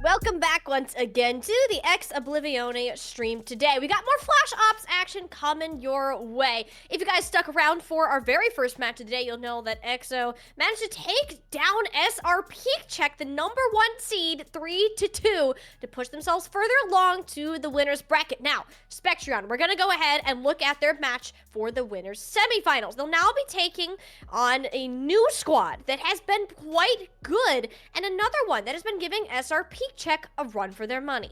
Welcome back once again to the Oblivione stream today. We got more Flash Ops action coming your way. If you guys stuck around for our very first match of the day, you'll know that EXO managed to take down SR Peak Check, the #1 seed, 3-2, to push themselves further along to the winner's bracket. Now, Spectreon, we're going to go ahead and look at their match for the winner's semifinals. They'll now be taking on a new squad that has been quite good, and another one that has been giving SR Peak Check a run for their money.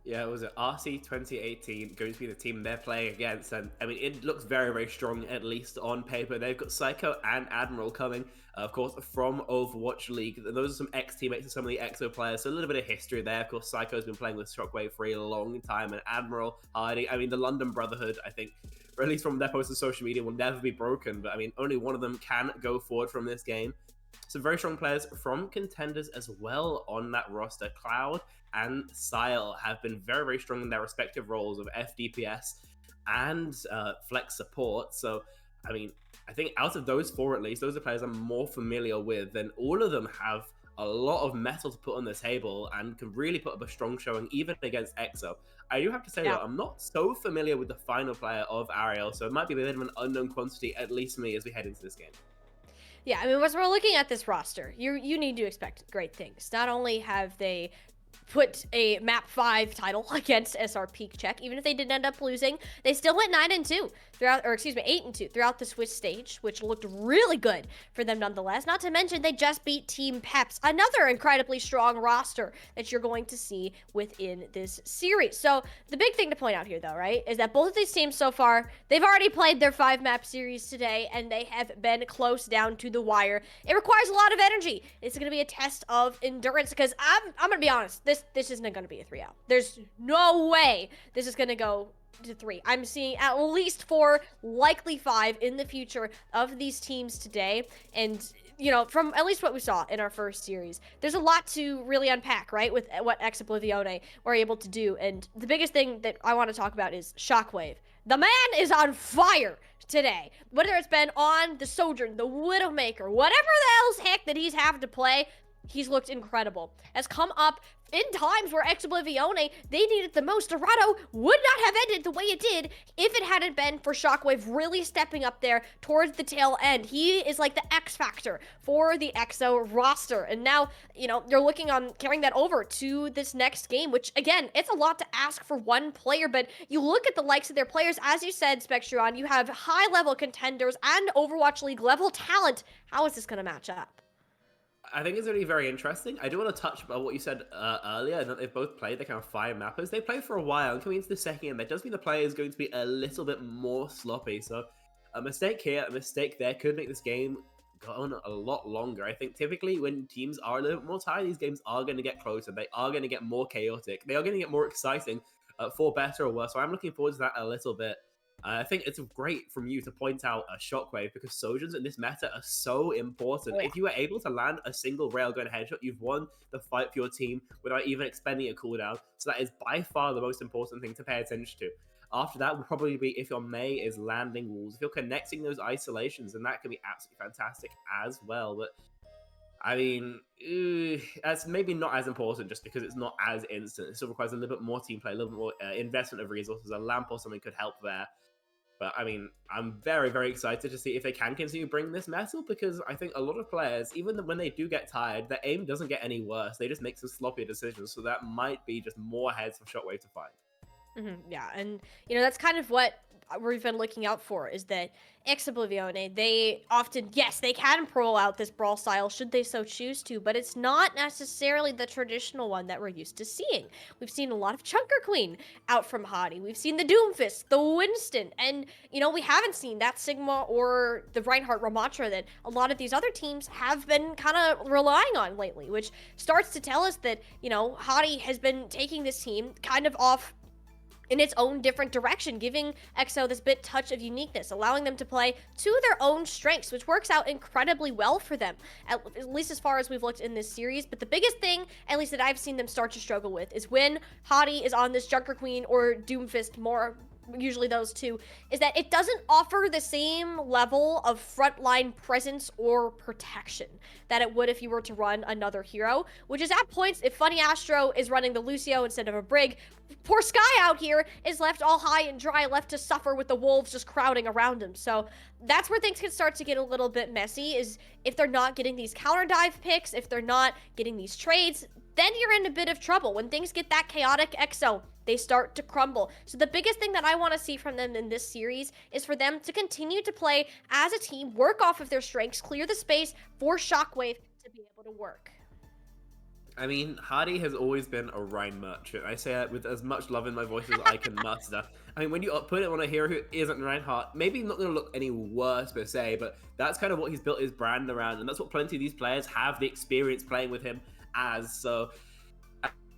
Yeah, it was RC2018 going to be the team they're playing against, and I mean, it looks very, very strong, at least on paper. They've got Psycho and Admiral coming, of course, from Overwatch League. Those are some ex-teammates of some of the EXO players, so a little bit of history there. Of course, Psycho's been playing with Shockwave for a long time, and Admiral, Hardy, I mean, the London Brotherhood, I think, or at least from their posts on social media, will never be broken, but I mean, only one of them can go forward from this game. Some very strong players from contenders as well on that roster. Cloud and Sile have been very, very strong in their respective roles of FDPS and flex support. So, I mean, I think out of those four at least, those are players I'm more familiar with, and all of them have a lot of metal to put on the table and can really put up a strong showing even against EXO. I do have to say that I'm not so familiar with the final player of Ariel, so it might be a bit of an unknown quantity, at least me, as we head into this game. Yeah, I mean, as we're looking at this roster, you need to expect great things. Not only have they put a map 5 title against SR Peak Check, even if they did end up losing, they still went 9-2 throughout, or excuse me, 8-2 throughout the Swiss stage, which looked really good for them nonetheless. Not to mention they just beat Team Peps, another incredibly strong roster that you're going to see within this series. So the big thing to point out here, though, right, is that both of these teams so far, they've already played their 5-map series today, and they have been close down to the wire. It requires a lot of energy. It's going to be a test of endurance, because I'm going to be honest, this isn't going to be a 3-0. There's no way this is going to go to 3. I'm seeing at least 4, likely 5 in the future of these teams today. And, you know, from at least what we saw in our first series, there's a lot to really unpack, right, with what Oblivione were able to do. And the biggest thing that I want to talk about is Shockwave. The man is on fire today. Whether it's been on the Sojourn, the Widowmaker, whatever the hell's heck that he's having to play, he's looked incredible. Has come up in times where Oblivione, they needed the most. Dorado would not have ended the way it did if it hadn't been for Shockwave really stepping up there towards the tail end. He is like the X factor for the EXO roster. And now, you know, they're looking on carrying that over to this next game, which, again, it's a lot to ask for one player, but you look at the likes of their players, as you said, Spectreon, you have high-level contenders and Overwatch League level talent. How is this going to match up? I think it's going to be very interesting. I do want to touch about what you said earlier, that they've both played the kind of 5 mappers. They played for a while, and coming into the second game, that does mean the player is going to be a little bit more sloppy. So a mistake here, a mistake there could make this game go on a lot longer. I think typically when teams are a little bit more tired, these games are going to get closer. They are going to get more chaotic. They are going to get more exciting, for better or worse. So I'm looking forward to that a little bit. I think it's great from you to point out a Shockwave, because Sojourns in this meta are so important. Oh, yeah. If you are able to land a single railgun headshot, you've won the fight for your team without even expending a cooldown. So that is by far the most important thing to pay attention to. After that will probably be if your Mei is landing walls, if you're connecting those isolations, and that can be absolutely fantastic as well. But I mean, that's maybe not as important just because it's not as instant. It still requires a little bit more team play, a little bit more investment of resources. A lamp or something could help there. But, I mean, I'm very, very excited to see if they can continue bringing this metal, because I think a lot of players, even when they do get tired, their aim doesn't get any worse. They just make some sloppy decisions, so that might be just more heads for Shockwave to find. Yeah, and, you know, that's kind of what we've been looking out for, is that Oblivione, they often, yes, they can roll out this brawl style should they so choose to, but it's not necessarily the traditional one that we're used to seeing. We've seen a lot of Chunker Queen out from Hottie. We've seen the Doomfist, the Winston, and, you know, we haven't seen that Sigma or the Reinhardt Ramatra that a lot of these other teams have been kind of relying on lately, which starts to tell us that, you know, Hottie has been taking this team kind of off in its own different direction, giving EXO this bit touch of uniqueness, allowing them to play to their own strengths, which works out incredibly well for them, at least as far as we've looked in this series. But the biggest thing, at least that I've seen them start to struggle with, is when Hottie is on this Junker Queen or Doomfist more usually those two, is that it doesn't offer the same level of frontline presence or protection that it would if you were to run another hero, which is at points if Funny Astro is running the Lucio instead of a Brig, poor Sky out here is left all high and dry, left to suffer with the wolves just crowding around him. So that's where things can start to get a little bit messy, is if they're not getting these counter dive picks, if they're not getting these trades, then you're in a bit of trouble. When things get that chaotic, EXO, they start to crumble. So the biggest thing that I want to see from them in this series is for them to continue to play as a team, work off of their strengths, clear the space for Shockwave to be able to work. I mean, Hardy has always been a Rhine merchant. I say that with as much love in my voice as I can muster. I mean, when you put it on a hero who isn't Reinhardt, maybe not going to look any worse per se, but that's kind of what he's built his brand around, and that's what plenty of these players have the experience playing with him as. So,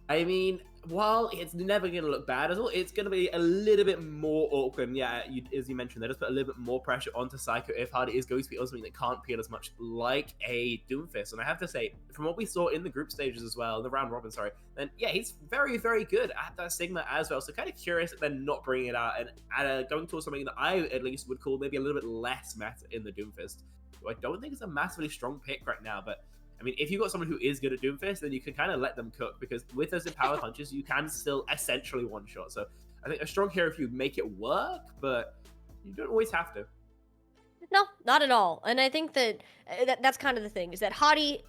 I mean, while it's never going to look bad at all, it's going to be a little bit more awkward. Yeah, as you mentioned, they just put a little bit more pressure onto Psycho if Hardy is going to be on something that can't peel as much like a Doomfist. And I have to say, from what we saw in the group stages as well, the round robin, sorry, then yeah, he's very, very good at that Sigma as well. So kind of curious that they're not bringing it out and going towards something that I at least would call maybe a little bit less meta in the Doomfist. So I don't think it's a massively strong pick right now, but I mean, if you've got someone who is good at Doomfist, then you can kind of let them cook, because with those empowered punches, you can still essentially one-shot. So I think a strong hero if you make it work, but you don't always have to. No, not at all. And I think that, that's kind of the thing, is that Hottie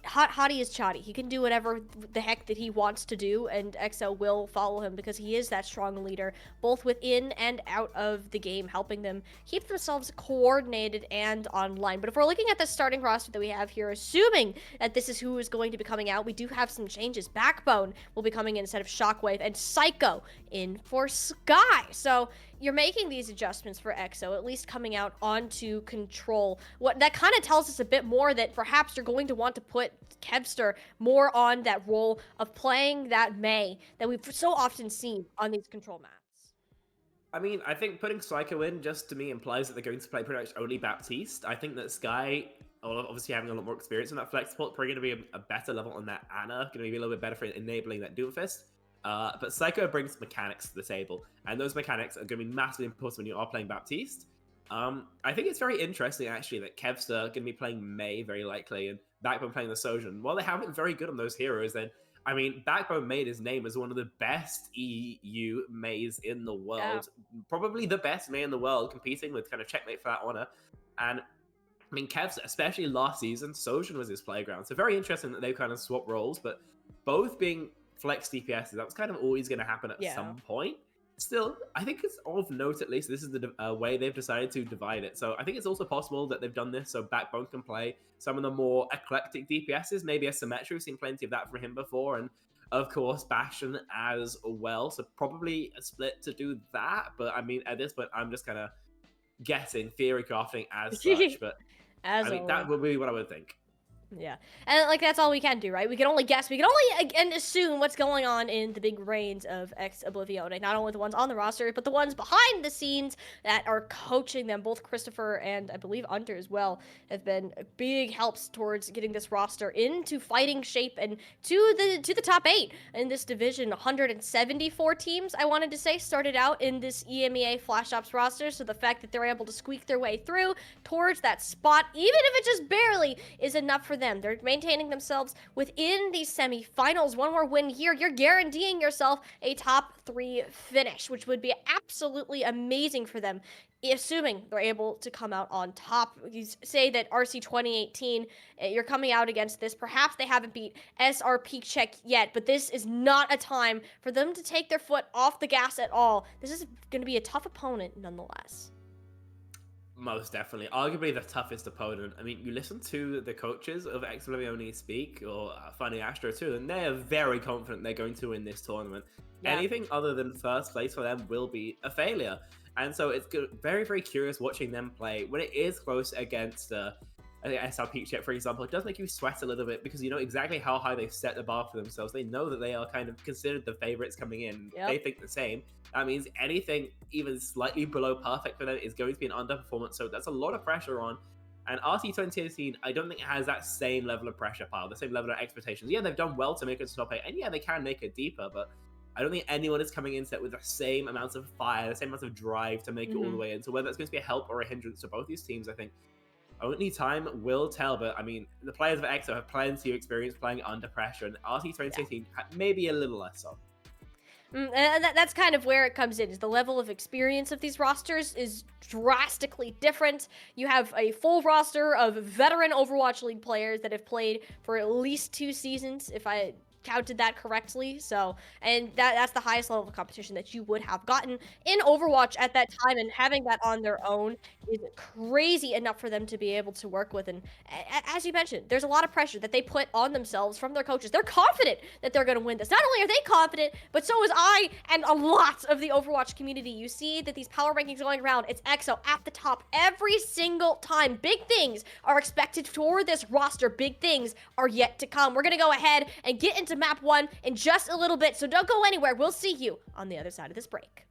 is Chatty. He can do whatever the heck that he wants to do, and EXO will follow him because he is that strong leader, both within and out of the game, helping them keep themselves coordinated and online. But if we're looking at the starting roster that we have here, assuming that this is who is going to be coming out, we do have some changes. Backbone will be coming in instead of Shockwave, and Psycho in for Sky. So you're making these adjustments for EXO, at least coming out onto Control. What that kind of tells us a bit more that perhaps you're going to want to put Kevster more on that role of playing that Mei that we've so often seen on these Control maps. I mean, I think putting Psycho in just to me implies that they're going to play pretty much only Baptiste. I think that Sky, obviously having a lot more experience in that flex support, probably going to be a better level on that Ana, going to be a little bit better for enabling that Doomfist. But Psycho brings mechanics to the table, and those mechanics are going to be massively important when you are playing Baptiste. I think it's very interesting, actually, that Kevster are going to be playing Mei, very likely, and Backbone playing the Sojourn. While they haven't been very good on those heroes, then, I mean, Backbone made his name as one of the best EU Meis in the world. Yeah. Probably the best Mei in the world, competing with kind of checkmate for that honor. And, I mean, Kevster, especially last season, Sojourn was his playground. So very interesting that they've kind of swapped roles, but both being flex DPSs, that was kind of always going to happen at some point. Still, I think it's of note, at least, this is the way they've decided to divide it. So I think it's also possible that they've done this so Backbone can play some of the more eclectic DPSs, maybe a Symmetra, we've seen plenty of that from him before, and of course Bastion as well. So probably a split to do that, but I mean, at this point, I'm just kind of guessing, theory crafting as such, but I mean, that would be what I would think. Yeah, and like that's all we can do, right? We can only guess. We can only again assume what's going on in the big brains of Oblivione. Not only the ones on the roster, but the ones behind the scenes that are coaching them. Both Christopher and I believe Hunter as well have been big helps towards getting this roster into fighting shape and to the top 8 in this division. 174 teams, I wanted to say, started out in this EMEA Flash Ops roster. So the fact that they're able to squeak their way through towards that spot, even if it just barely, is enough for them. They're maintaining themselves within these semifinals. One more win here, you're guaranteeing yourself a top 3 finish, which would be absolutely amazing for them, assuming they're able to come out on top. You say that RC2018, you're coming out against this. Perhaps they haven't beat SR Peak Check yet, but this is not a time for them to take their foot off the gas at all. This is going to be a tough opponent nonetheless. Most definitely. Arguably the toughest opponent. I mean, you listen to the coaches of Oblivione speak, or Funny Astro too, and they are very confident they're going to win this tournament. Yeah. Anything other than first place for them will be a failure. And so it's good, very, very curious watching them play. When it is close against SR Peak Check, for example, it does make you sweat a little bit because you know exactly how high they've set the bar for themselves. They know that they are kind of considered the favorites coming in. Yep. They think the same. That means anything even slightly below perfect for them is going to be an underperformance. So that's a lot of pressure on. And RC2018, I don't think it has that same level of pressure pile, the same level of expectations. Yeah, they've done well to make it to top 8, and yeah, they can make it deeper, but I don't think anyone is coming into it with the same amounts of fire, the same amount of drive to make it all the way in. So whether that's going to be a help or a hindrance to both these teams, I think only time will tell. But I mean, the players of EXO have plenty of experience playing under pressure, and RC 2018 maybe a little less so. That's kind of where it comes in, is the level of experience of these rosters is drastically different. You have a full roster of veteran Overwatch League players that have played for at least 2 seasons, if I counted that correctly. So, and that's the highest level of competition that you would have gotten in Overwatch at that time, and having that on their own is crazy enough for them to be able to work with. And as you mentioned, there's a lot of pressure that they put on themselves from their coaches. They're confident that they're going to win this. Not only are they confident, but so is I and a lot of the Overwatch community. You see that these power rankings going around, it's EXO at the top every single time. Big things are expected for this roster. Big things are yet to come. We're going to go ahead and get into map 1 in just a little bit, so don't go anywhere. We'll see you on the other side of this break.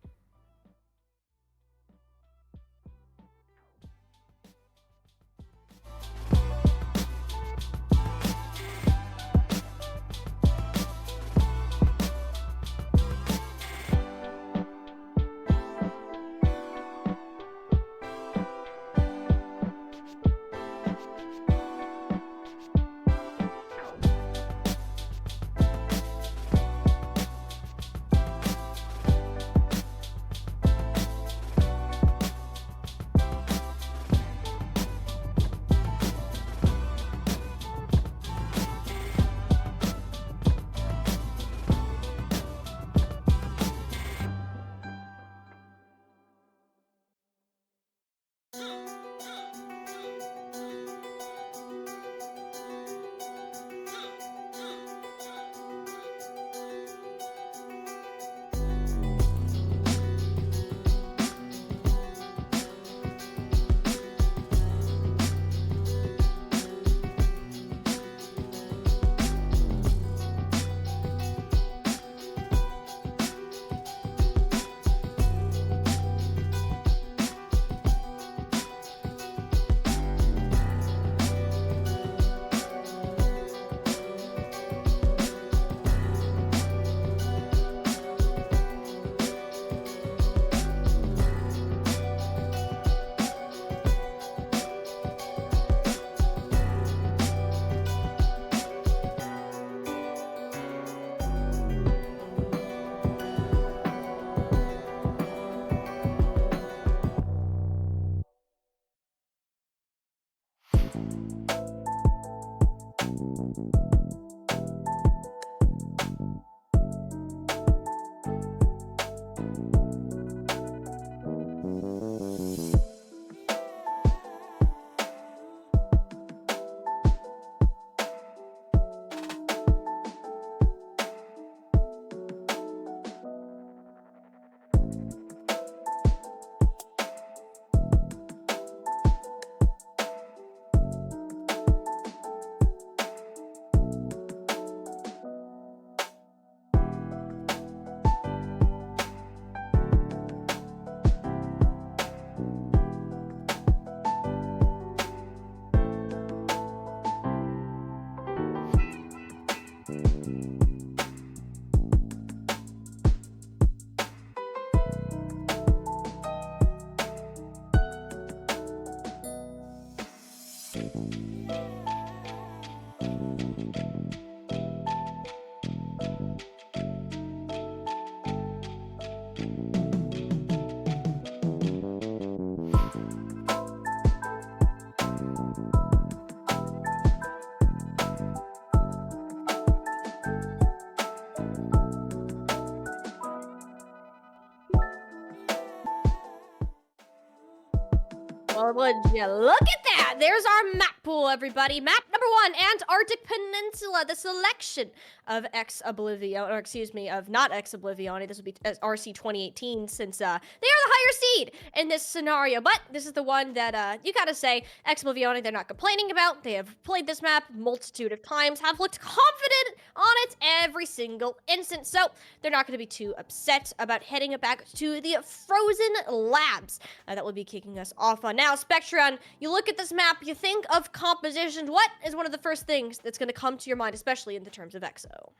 Well, would you look at that? There's our map pool, everybody. Map number 1, Antarctic Peninsula, the selection of Oblivione, or excuse me, of not Oblivione. This would be RC2018, since they are the higher seed in this scenario. But this is the one that you gotta say, Oblivione, they're not complaining about. They have played this map a multitude of times, have looked confident on it every single instant. So they're not gonna be too upset about heading it back to the Frozen Labs. That will be kicking us off on. Now, Spectron, you look at this map, you think of composition. What is one of the first things that's going to come to your mind, especially in the terms of EXO?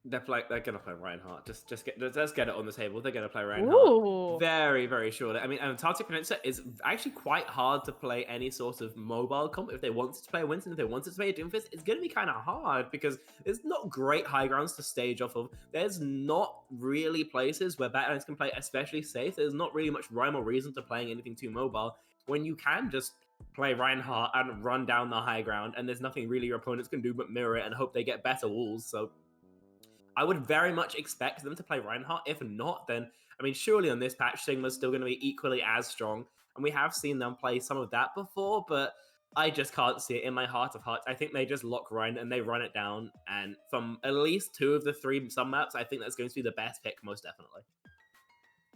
They're gonna play Reinhardt. Let's get it on the table. They're gonna play Reinhardt. Ooh. Very, very surely. I mean, Antarctic Peninsula is actually quite hard to play any sort of mobile comp. If they wanted to play a Winston, if they wanted to play a Doomfist, it's gonna be kind of hard because there's not great high grounds to stage off of. There's not really places where Batlines can play especially safe. There's not really much rhyme or reason to playing anything too mobile when you can just play Reinhardt and run down the high ground, and there's nothing really your opponents can do but mirror it and hope they get better walls. So I would very much expect them to play Reinhardt. If not, then, I mean, surely on this patch, Sigma's still going to be equally as strong. And we have seen them play some of that before, but I just can't see it in my heart of hearts. I think they just lock Rein and they run it down. And from at least 2 of the 3 sub maps, I think that's going to be the best pick, most definitely.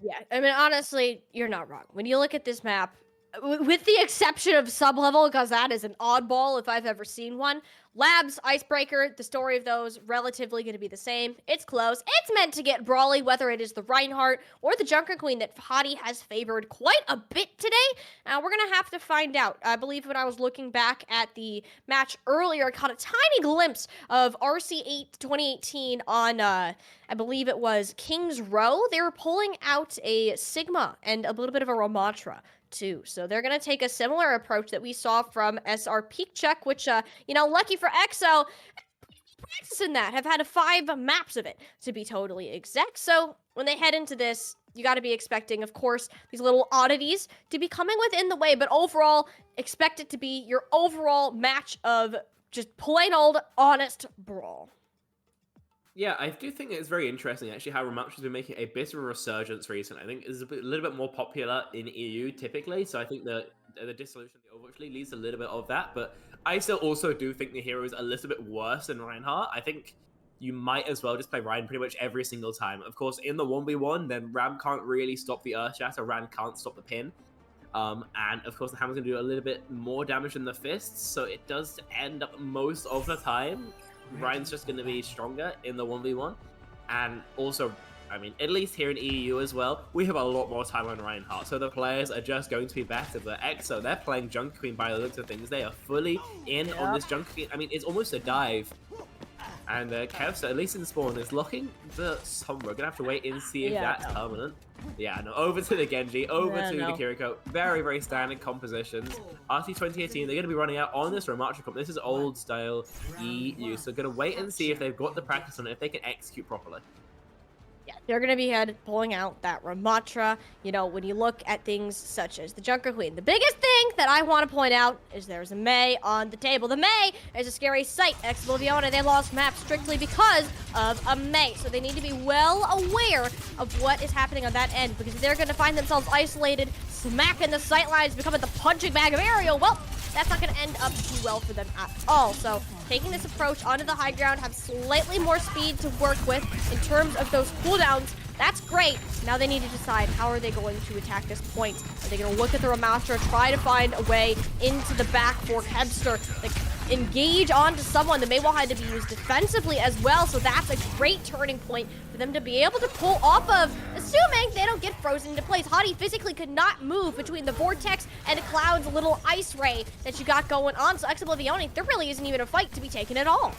Yeah, I mean, honestly, you're not wrong. When you look at this map, with the exception of sub-level, because that is an oddball if I've ever seen one, Labs, Icebreaker, the story of those, relatively going to be the same. It's close. It's meant to get brawly, whether it is the Reinhardt or the Junker Queen that Hadi has favored quite a bit today. We're going to have to find out. I believe when I was looking back at the match earlier, I caught a tiny glimpse of RC2018 on, I believe it was King's Row. They were pulling out a Sigma and a little bit of a Ramatra too. So they're going to take a similar approach that we saw from SR Peak Check, which, lucky for EXO, practicing that, have had 5 maps of it, to be totally exact. So when they head into this, you got to be expecting, of course, these little oddities to be coming within the way, but overall, expect it to be your overall match of just plain old, honest brawl. Yeah, I do think it's very interesting, actually, how Ramatra's been making a bit of a resurgence recently. I think it's a little bit more popular in EU, typically, so I think the dissolution of the Overwatch League leads a little bit of that, but I still also do think the hero is a little bit worse than Reinhardt. I think you might as well just play Ryan pretty much every single time. Of course, in the 1v1, then Ram can't really stop the Earthshatter, Ram can't stop the pin. And of course, the hammer's gonna do a little bit more damage than the fists, so it does end up most of the time Ryan's just going to be stronger in the 1v1. And also, I mean, at least here in EU as well, we have a lot more time on Reinhardt. So the players are just going to be better. The EXO, they're playing Junker Queen by the looks of things. They are fully in on this Junker Queen. I mean, it's almost a dive. And Kevster, at least in spawn, is locking the Sombra. We're going to have to wait and see if that's permanent. Yeah, no, over to the Genji, over to the Kiriko. Very, very standard compositions. RC2018, they're going to be running out on this Ramatra comp. This is old style EU, so going to wait and see if they've got the practice on it, if they can execute properly. Yeah, they're going to be pulling out that Ramatra. You know, when you look at things such as the Junker Queen, the biggest thing that I want to point out is there's a Mei on the table. The Mei is a scary sight. Oblivione, they lost maps strictly because of a Mei. So they need to be well aware of what is happening on that end, because if they're going to find themselves isolated, smacking the sightlines, becoming the punching bag of Aerial, well, that's not going to end up too well for them at all. So taking this approach onto the high ground, have slightly more speed to work with in terms of those cooldowns. That's great. Now they need to decide how are they going to attack this point. Are they going to look at the Ramatra, try to find a way into the back for Kevster, like, engage onto someone that may well have to be used defensively as well. So that's a great turning point for them to be able to pull off of, assuming they don't get frozen into place. Hadi physically could not move between the Vortex and Cloud's little ice ray that you got going on. So Oblivione, there really isn't even a fight to be taken at all.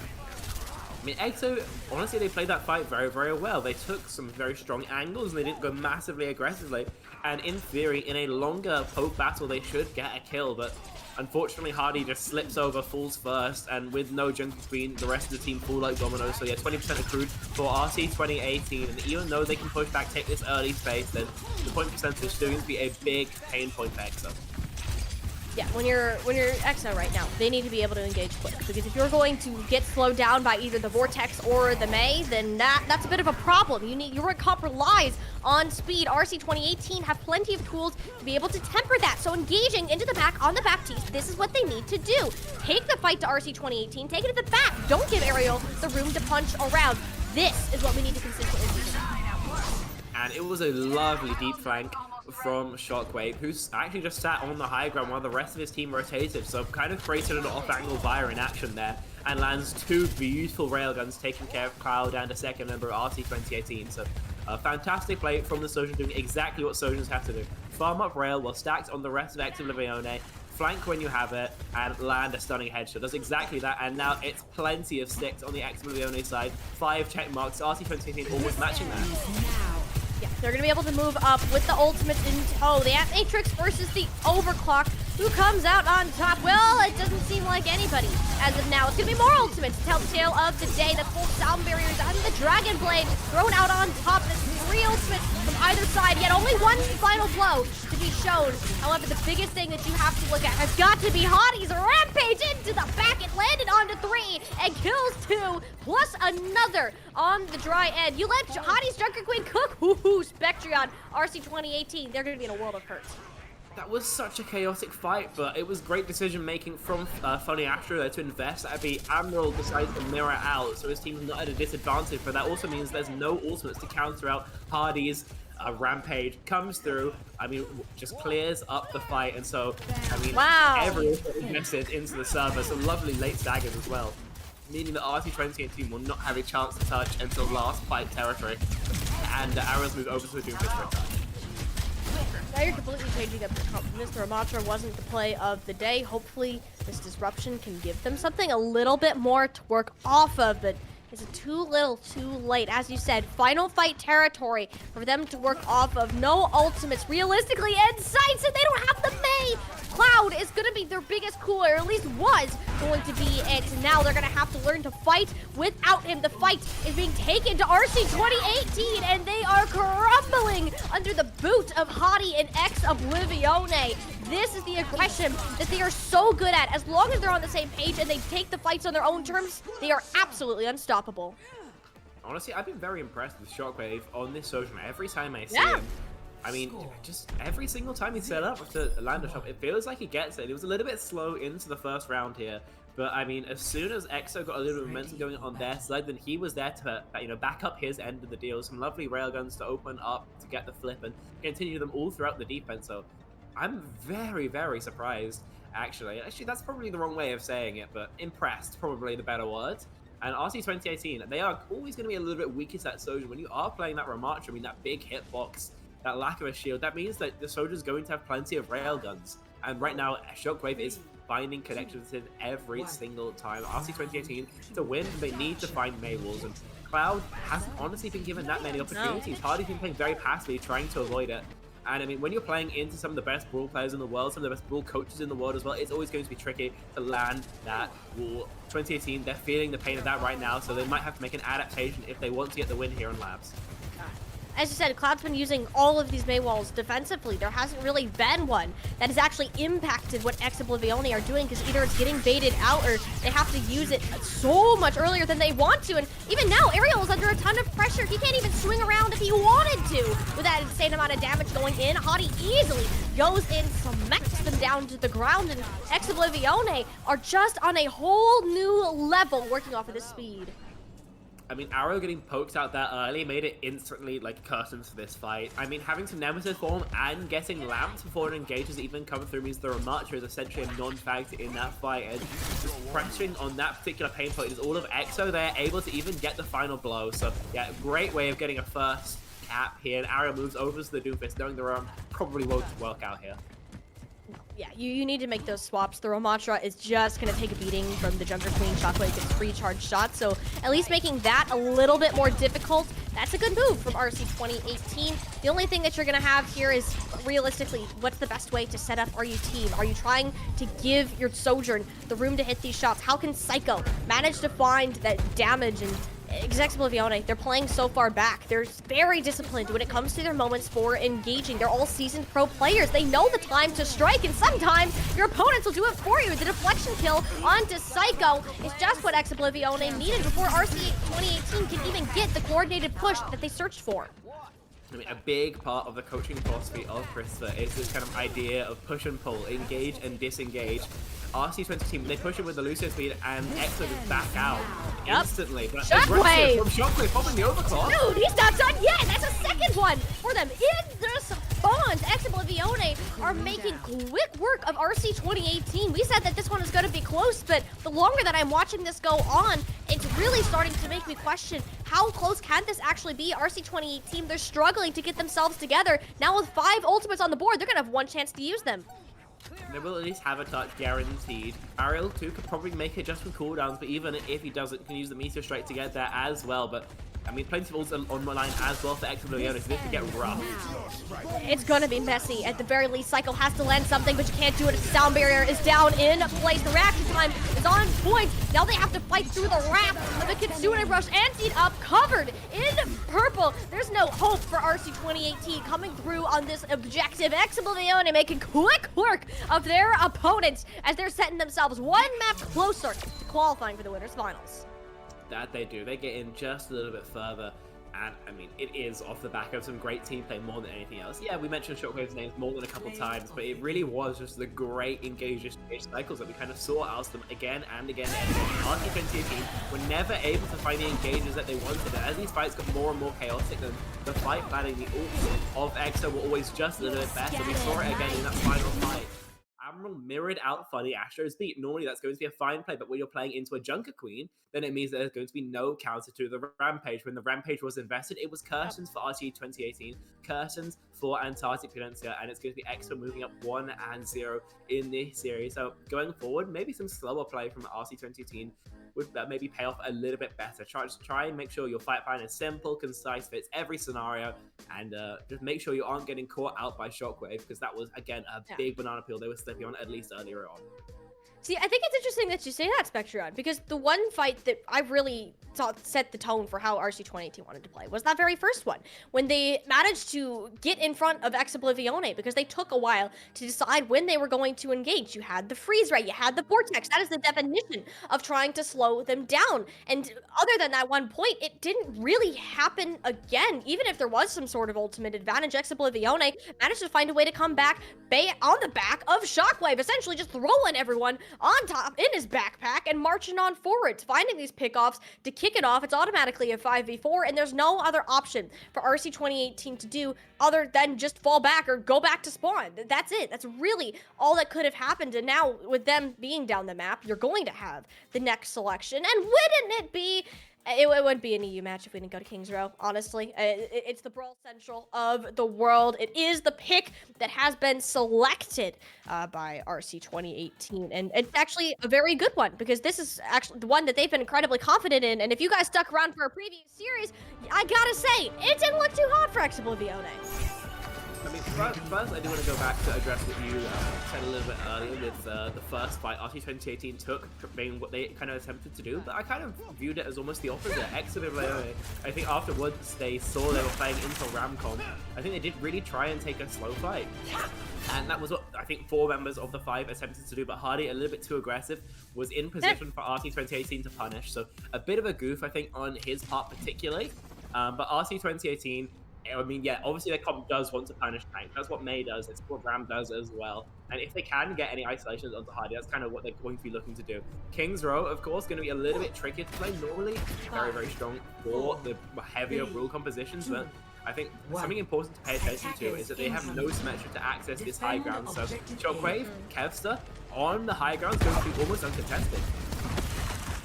I mean, EXO, honestly, they played that fight very, very well. They took some very strong angles, and they didn't go massively aggressively. And in theory, in a longer poke battle, they should get a kill, but unfortunately, Hadi just slips over, falls first, and with no Junker Queen, the rest of the team fall like dominoes. So yeah, 20% accrued for RC2018, and even though they can push back, take this early space, then the point percentage is still going to be a big pain point for EXO. Yeah, when you're EXO right now, they need to be able to engage quick, because if you're going to get slowed down by either the Vortex or the Mei, then that's a bit of a problem. Your comp relies on speed. RC2018 have plenty of tools to be able to temper that. So engaging into the back on the back tees, this is what they need to do. Take the fight to RC2018, take it to the back. Don't give Aerial the room to punch around. This is what we need to consistently do. And it was a lovely deep flank from Shockwave, who's actually just sat on the high ground while the rest of his team rotated, so kind of created an off-angle fire in action there, and lands 2 beautiful railguns, taking care of Cloud and a second member of RC2018. So a fantastic play from the Sojourn, doing exactly what Sojourns have to do. Farm up rail while stacked on the rest of Oblivione, flank when you have it, and land a stunning headshot. Does exactly that, and now it's plenty of sticks on the Oblivione side. 5 check marks. RC2018 almost matching that. Yeah, they're gonna be able to move up with the ultimate in tow. The Matrix versus the Overclock. Who comes out on top? Well, it doesn't seem like anybody as of now. It's gonna be more ultimates to tell the tale of the day. The full sound barriers and the Dragon Blade thrown out on top. This 3 ultimates from either side, yet only one final blow to be shown. However, the biggest thing that you have to look at has got to be Hottie's rampage into the back. It landed onto 3 and kills 2, plus another on the dry end. You let Hottie's Junker Queen cook. Woohoo, Spectreon, RC2018. They're gonna be in a world of hurt. That was such a chaotic fight, but it was great decision making from Funny Astro there to invest. That'd be Admiral decides to mirror out, so his team's not at a disadvantage, but that also means there's no ultimates to counter out Hardy's rampage. Comes through, I mean, just clears up the fight, and so, I mean, everyone invested into the server. Some lovely late staggers as well, meaning that RC2018 will not have a chance to touch until last fight territory, and arrows move over to the Doomfist for a touch. Now you're completely changing up your confidence. The Ramatra wasn't the play of the day. Hopefully this disruption can give them something a little bit more to work off of, but is it too little, too late? As you said, final fight territory for them to work off of. No ultimates realistically in sight, so they don't have the May. Cloud is going to be their biggest cooler, or at least was going to be it. Now they're going to have to learn to fight without him. The fight is being taken to RC2018, and they are crumbling under the boot of Hottie and Oblivione. This is the aggression that they are so good at. As long as they're on the same page and they take the fights on their own terms, they are absolutely unstoppable. Honestly, I've been very impressed with Shockwave on this Sojourner. Every time I see him, I mean, just every single time he set up to land a shot, it feels like he gets it. It was a little bit slow into the first round here, but I mean, as soon as EXO got a little bit of momentum going on their side, then he was there to, back up his end of the deal. Some lovely railguns to open up to get the flip and continue them all throughout the defense. So I'm very, very surprised, actually. Actually, that's probably the wrong way of saying it, but impressed, probably the better word. And RC2018, they are always going to be a little bit weaker to that Soldier. When you are playing that Ramatra, I mean, that big hitbox, that lack of a shield, that means that the Soldier's going to have plenty of railguns. And right now, Shockwave is finding connections in every single time. RC2018, to win, they need to find May walls, and Cloud hasn't honestly been given that many opportunities. Hardy's been playing very passively, trying to avoid it. And I mean, when you're playing into some of the best Brawl players in the world, some of the best Brawl coaches in the world as well, it's always going to be tricky to land that wall. 2018, they're feeling the pain of that right now, so they might have to make an adaptation if they want to get the win here on Labs. As you said, Cloud's been using all of these May walls defensively. There hasn't really been one that has actually impacted what Oblivione are doing, because either it's getting baited out or they have to use it so much earlier than they want to. And even now, Ariel is under a ton of pressure. He can't even swing around if he wanted to with that insane amount of damage going in. Hottie easily goes in, smacks them down to the ground, and Oblivione are just on a whole new level working off of this speed. I mean, Arrow getting poked out that early made it instantly, like, curtains for this fight. I mean, having to Nemesis form and getting lamped before an engages even coming through means the Ramatra is essentially a non-factor in that fight, and just pressuring on that particular pain point is all of EXO. They're able to even get the final blow, so yeah, great way of getting a first cap here, and Arrow moves over to the Doomfist, knowing the Ram probably won't work out here. Yeah, you need to make those swaps. The Ramatra is just going to take a beating from the Junker Queen. Shockwave gets free charge shots, so at least making that a little bit more difficult. That's a good move from RC2018. The only thing that you're going to have here is, realistically, what's the best way to set up RU team? Are you trying to give your Sojourn the room to hit these shots? How can Psycho manage to find that damage? And Oblivione, they're playing so far back. They're very disciplined when it comes to their moments for engaging. They're all seasoned pro players. They know the time to strike, and sometimes your opponents will do it for you. The deflection kill onto Psycho is just what Oblivione needed before RC2018 can even get the coordinated push that they searched for. I mean, a big part of the coaching philosophy of Christopher is this kind of idea of push and pull, engage and disengage. RC20 team, they push him with the Lucio speed, and EXO just back out instantly. But Shockwave! From Shockwave popping the overclock. Dude, he's not done yet! That's a second one for them in the spawns. Oblivione are making quick work of RC2018. We said that this one was going to be close, but the longer that I'm watching this go on, it's really starting to make me question how close can this actually be. RC2018, they're struggling to get themselves together. Now with 5 ultimates on the board, they're going to have one chance to use them. They will at least have a touch guaranteed. Ariel too could probably make it just from cooldowns, but even if he doesn't, can use the Meteor Strike to get there as well. But I mean, plenty of ults on my line as well for Oblivione, so this could get rough. It's gonna be messy. At the very least, Cycle has to land something, but you can't do it if the sound barrier is down in place. The reaction time is on point. Now they have to fight through the wrath of the Kitsune Rush. Anteed up, covered in purple. There's no hope for RC 2018 coming through on this objective. Oblivione making quick work of their opponents as they're setting themselves one map closer to qualifying for the Winners Finals. That they do. They get in just a little bit further. And, I mean, it is off the back of some great team play more than anything else. Yeah, we mentioned Shockwave's names more than a couple times, but it really was just the great engaged cycles that we kind of saw out of them again and again and again. RC 2018 were never able to find the engages that they wanted. And as these fights got more and more chaotic, then the fight planning, the ults of EXO were always just a little bit better. We saw it again in that final fight. Admiral mirrored out Funny Astro's beat. Normally that's going to be a fine play, but when you're playing into a Junker Queen, then it means there's going to be no counter to the Rampage. When the Rampage was invested, it was Curtains for RC 2018, Curtains for Antarctic Peninsula, and it's going to be EXO moving up 1-0 in this series. So going forward, maybe some slower play from RC 2018 would maybe pay off a little bit better. Try and make sure your fight plan is simple, concise, fits every scenario, and just make sure you aren't getting caught out by Shockwave, because that was, again, a big banana peel they were slipping on at least earlier on. See, I think it's interesting that you say that, Spectron, because the one fight that I really thought set the tone for how RC 2018 wanted to play was that very first one, when they managed to get in front of Oblivione, because they took a while to decide when they were going to engage. You had the freeze ray, you had the vortex. That is the definition of trying to slow them down. And other than that one point, it didn't really happen again. Even if there was some sort of ultimate advantage, Oblivione managed to find a way to come back on the back of Shockwave, essentially just throwing everyone on top in his backpack and marching on forwards, finding these pickoffs to kick it off. It's automatically a 5v4, and there's no other option for RC 2018 to do other than just fall back or go back to spawn. That's it. That's really all that could have happened. And now with them being down the map, you're going to have the next selection. And wouldn't it be... It wouldn't be an EU match if we didn't go to Kings Row, honestly. It's the Brawl Central of the world. It is the pick that has been selected by RC 2018. And it's actually a very good one, because this is actually the one that they've been incredibly confident in. And if you guys stuck around for a previous series, I gotta say, it didn't look too hot for Oblivione. I mean, first I do want to go back to address what you said a little bit earlier with the first fight RC 2018 took, being what they kind of attempted to do, but I kind of viewed it as almost the opposite. Oblivione, I think afterwards they saw they were playing into Ramcom, I think they did really try and take a slow fight. And that was what I think 4 members of the 5 attempted to do, but Hardy, a little bit too aggressive, was in position for RC 2018 to punish, so a bit of a goof, I think, on his part particularly. But RC 2018, I mean, yeah, obviously their comp does want to punish tank. That's what May does. It's what Ram does as well. And if they can get any isolations onto Hardy, that's kind of what they're going to be looking to do. Kings Row, of course, going to be a little bit trickier to play. Normally, very, very strong for the heavier rule compositions, but I think something important to pay attention to is that they have no symmetry to access this high ground. So Shockwave, Kevster, on the high ground is going to be almost uncontested.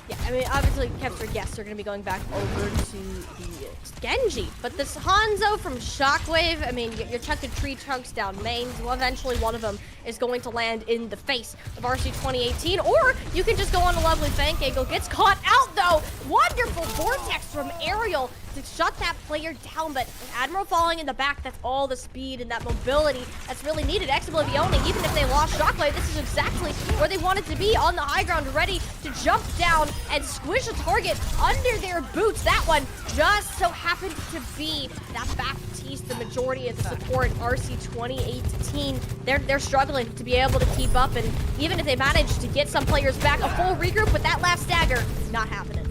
Yeah, I mean, obviously, Kevster, yes, they're going to be going back over to the Genji. But this Hanzo from Shockwave, I mean, you're chucking tree chunks down mains. Well, eventually, one of them is going to land in the face of RC 2018. Or you can just go on a lovely flank angle. Gets caught out, though. Wonderful vortex from Ariel to shut that player down. But Admiral falling in the back, that's all the speed and that mobility that's really needed. Oblivione, even if they lost Shockwave, this is exactly where they wanted to be, on the high ground, ready to jump down and squish a target under their boots. That one just so happened to be that back piece, the majority of the support. RC 2018, they're struggling to be able to keep up, and even if they manage to get some players back, a full regroup with that last stagger, not happening.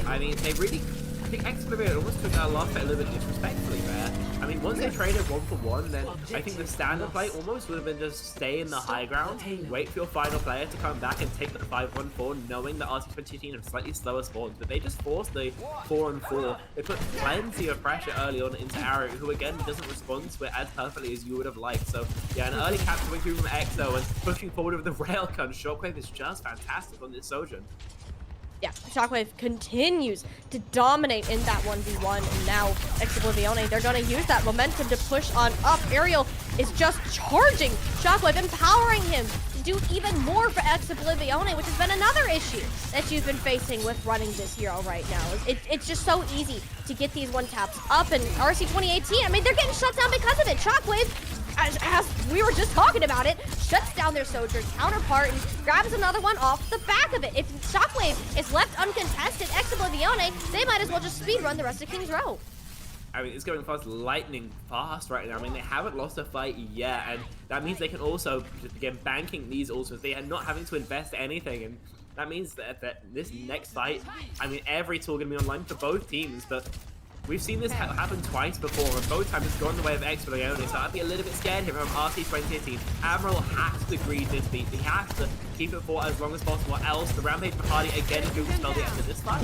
I mean, they really... I think Oblivione almost took that last fight a little bit disrespectfully there. I mean, once they traded 1-for-1, then I think the standard play almost would have been just stay in the high ground, wait for your final player to come back and take the 5-1-4, knowing that RC 2018 have slightly slower spawns, but they just forced the 4-on-4. They put plenty of pressure early on into Arrow, who again doesn't respond to it as perfectly as you would have liked. So yeah, an early cap coming through from EXO and pushing forward with the railgun. Shockwave is just fantastic on this Sojourn. Yeah, Shockwave continues to dominate in that 1v1, and now Oblivione, they're going to use that momentum to push on up. Ariel is just charging Shockwave, empowering him to do even more for Oblivione, which has been another issue that you've been facing with running this hero right now. It's just so easy to get these one taps up, and RC2018, I mean, they're getting shut down because of it. Shockwave, as we were just talking about it, shuts down their Sojourn counterpart and grabs another one off the back of it. If Shockwave is left uncontested, Oblivione, they might as well just speedrun the rest of King's Row. I mean, it's going fast, lightning fast right now. I mean, they haven't lost a fight yet, and that means they can also just begin banking these ultimates. They are not having to invest anything, and that means that this next fight, I mean, every tool going to be online for both teams, but we've seen this happen twice before, and both times it's gone the way of Oblivione, so I'd be a little bit scared here from RC2018. Admiral has to greed this beat. He has to keep it for as long as possible, else the Rampage from Hardy again is going to spell the end of this fight.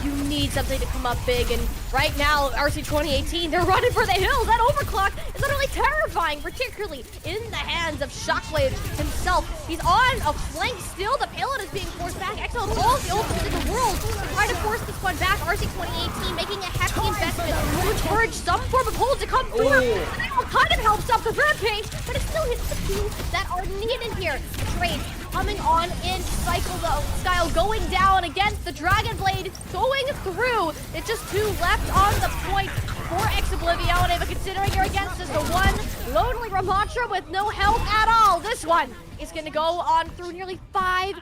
You need something to come up big, and right now, RC2018, they're running for the hills. That overclock is utterly terrifying, particularly in the hands of Shockwave himself. He's on a flank still. The payload is being forced back. Exo has all the ultimates in the world to try to force this one back. RC2018 making a hefty investment to encourage some form of hold to come through. And that will kind of help stop the Rampage, but it still hits the kills that are needed here. The trade coming on in cycle though. Style going down against the Dragon Blade, going through. It's just two left on the point for Oblivione, but considering you're against just the one lonely Ramantra with no help at all, this one is going to go on through nearly 5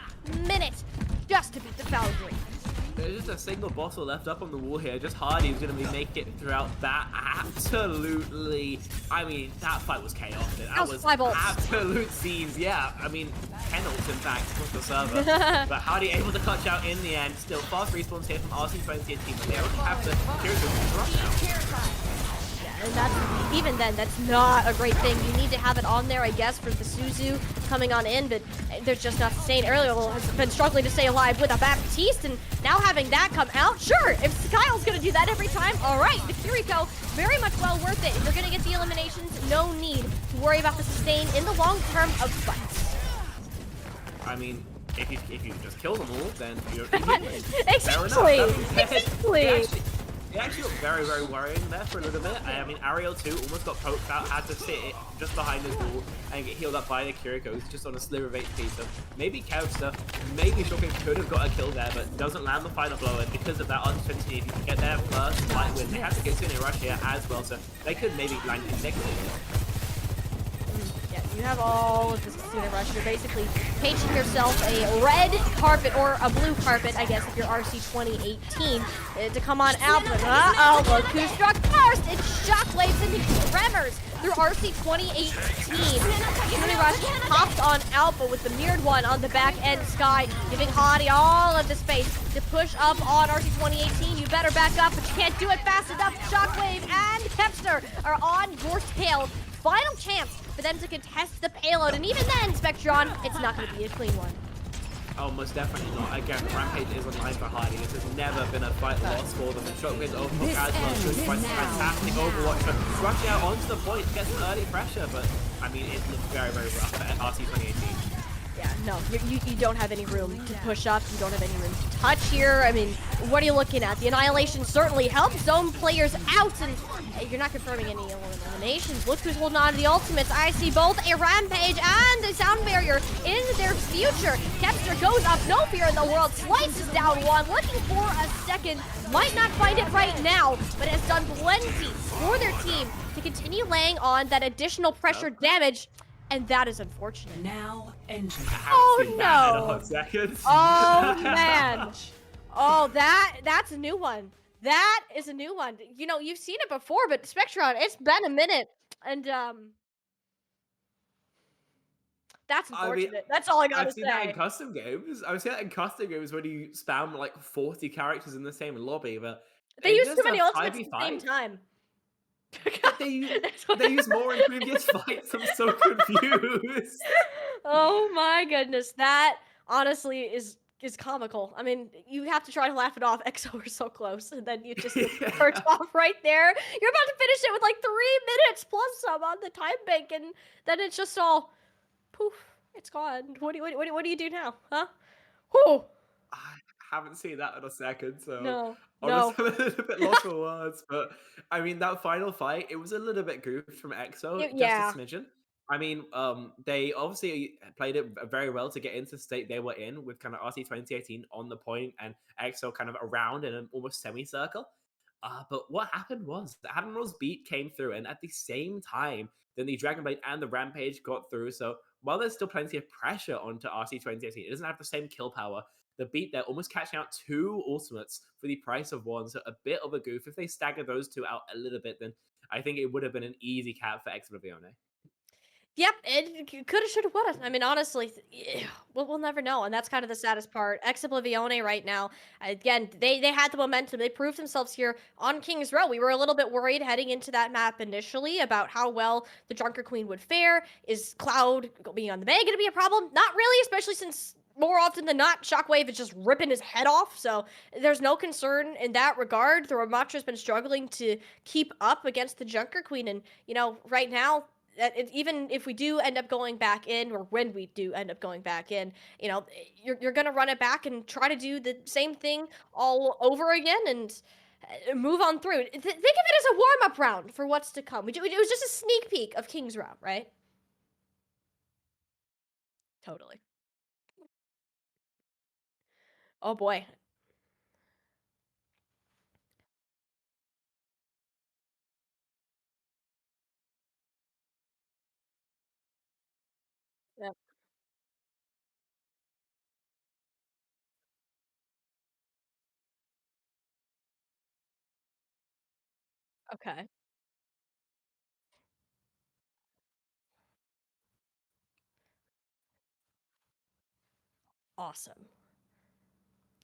minutes just to beat the Foundry. There's just a single bottle left up on the wall here. Just Hardy is going to be making it throughout that. Absolutely. I mean, that fight was chaotic. That was absolute scenes. Yeah, I mean, 10 ults in fact across the server. But Hardy able to clutch out in the end. Still fast respawns here from RC2018. But they don't have to Kiriko drop now. And that's, even then, that's not a great thing. You need to have it on there, I guess, for the Suzu coming on in, but there's just not sustain. Ariel has been struggling to stay alive with a Baptiste, and now having that come out, sure, if Kyle's gonna do that every time, all right, the Kiriko, very much well worth it. If you're gonna get the eliminations, no need to worry about the sustain in the long term of fights. I mean, if you just kill them all, then you're Exactly. It actually looked very, very worrying there for a little bit. I mean, Ariel too almost got poked out, had to sit just behind his wall and get healed up by the Kiriko, just on a sliver of HP. So maybe Kevster, maybe Shockwave could have got a kill there, but doesn't land the final blow. And because of that, RC2018, if you can get their first fight win, they have to get to a rush here as well. So they could maybe land consecutively. Yeah, you have all of this Casino Rush. You're basically painting yourself a red carpet, or a blue carpet, I guess, if you're RC2018, to come on out. But uh-oh, look who struck first! It's Shockwaves and the Tremors through RC2018. Casino Rush popped on Alpha with the mirrored one on the back end. Sky giving Hottie all of the space to push up on RC2018. You better back up, but you can't do it fast enough. Shockwave and Kepster are on your tail. Final chance for them to contest the payload, and even then, Spectron, it's not going to be a clean one. Oh, most definitely not. Again, Rampage is online for Hardy. This has never been a fight lost for them. And Shockwave's overclock as well. Should find fantastic Overwatch, but rushing out onto the point to get some early pressure. But I mean, it looks very, very rough at RC2018. Yeah, no, you don't have any room to push up. You don't have any room to touch here. I mean, what are you looking at? The Annihilation certainly helps zone players out, and you're not confirming any eliminations. Look who's holding on to the ultimates. I see both a Rampage and a Sound Barrier in their future. Kepster goes up, no fear in the world, slices down one, looking for a second. Might not find it right now, but has done plenty for their team to continue laying on that additional pressure damage. And that is unfortunate. Now enter. Oh no! Oh man! Oh, that's a new one. That is a new one. You know, you've seen it before, but Spectron, it's been a minute, and that's unfortunate. I mean, that's all I gotta say. I've seen that in custom games. I've seen that in custom games when you spam like 40 characters in the same lobby, but they use too many ultimates at the same time. They use more in previous fights. I'm so confused. Oh my goodness, that honestly is comical. I mean, you have to try to laugh it off. EXO are so close, and then you just get hurt off right there. You're about to finish it with like 3 minutes plus some on the time bank, and then it's just all poof. It's gone. What do you do now, huh? Whew. I haven't seen that in a second, so No, honestly, no. I'm a little bit lost for words. But I mean, that final fight, it was a little bit goofed from EXO, just a Yeah. smidgen. I mean, they obviously played it very well to get into the state they were in with kind of RC 2018 on the point and EXO kind of around in an almost semicircle. But what happened was the Admiral's beat came through, and at the same time, then the Dragon Blade and the Rampage got through. So while there's still plenty of pressure onto RC 2018, it doesn't have the same kill power. The beat there almost catching out two ultimates for the price of one. So a bit of a goof. If they stagger those two out a little bit, then I think it would have been an easy cap for Oblivione. Yep, it coulda, shoulda, woulda. I mean, honestly, we'll never know, and that's kind of the saddest part. Ex Oblivione right now, again, they had the momentum. They proved themselves here on King's Row. We were a little bit worried heading into that map initially about how well the Drunker Queen would fare. Is Cloud being on the Bay going to be a problem? Not really, especially since more often than not, Shockwave is just ripping his head off. So there's no concern in that regard. The Ramatra's been struggling to keep up against the Junker Queen, and right now even if we do end up going back in, or when we do end up going back in, you're gonna run it back and try to do the same thing all over again and move on through. Think of it as a warm up round for what's to come. It was just a sneak peek of King's Row, right? Totally. Oh boy. Yep. Okay. Awesome.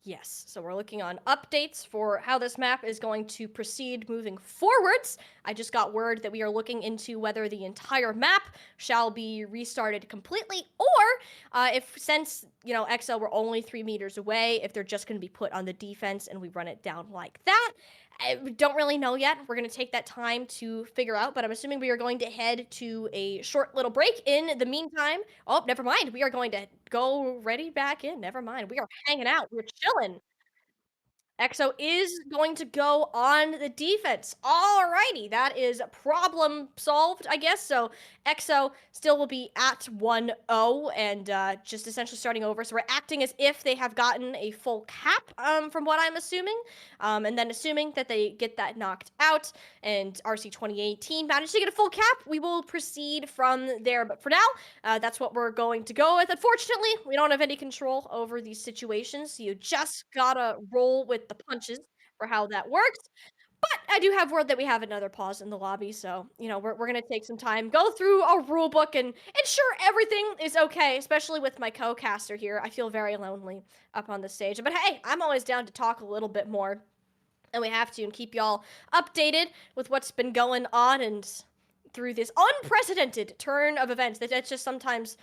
Yes, so we're looking on updates for how this map is going to proceed moving forwards. I just got word that we are looking into whether the entire map shall be restarted completely, or if since XL we're only 3 meters away, if they're just going to be put on the defense and we run it down like that. I don't really know yet. We're going to take that time to figure out, but I'm assuming we are going to head to a short little break. In the meantime, oh, never mind. We are going to go ready back in. Never mind. We are hanging out. We're chilling. EXO is going to go on the defense. Alrighty, that is problem solved, I guess. So EXO still will be at 1-0 and just essentially starting over. So we're acting as if they have gotten a full cap, from what I'm assuming. And then assuming that they get that knocked out and RC 2018 managed to get a full cap, we will proceed from there. But for now, that's what we're going to go with. Unfortunately, we don't have any control over these situations. So you just gotta roll with the punches for how that works. But I do have word that we have another pause in the lobby, so we're gonna take some time, go through a rule book, and ensure everything is okay. Especially with my co-caster here, I feel very lonely up on the stage. But hey, I'm always down to talk a little bit more, and we have to, and keep y'all updated with what's been going on and through this unprecedented turn of events. That's just sometimes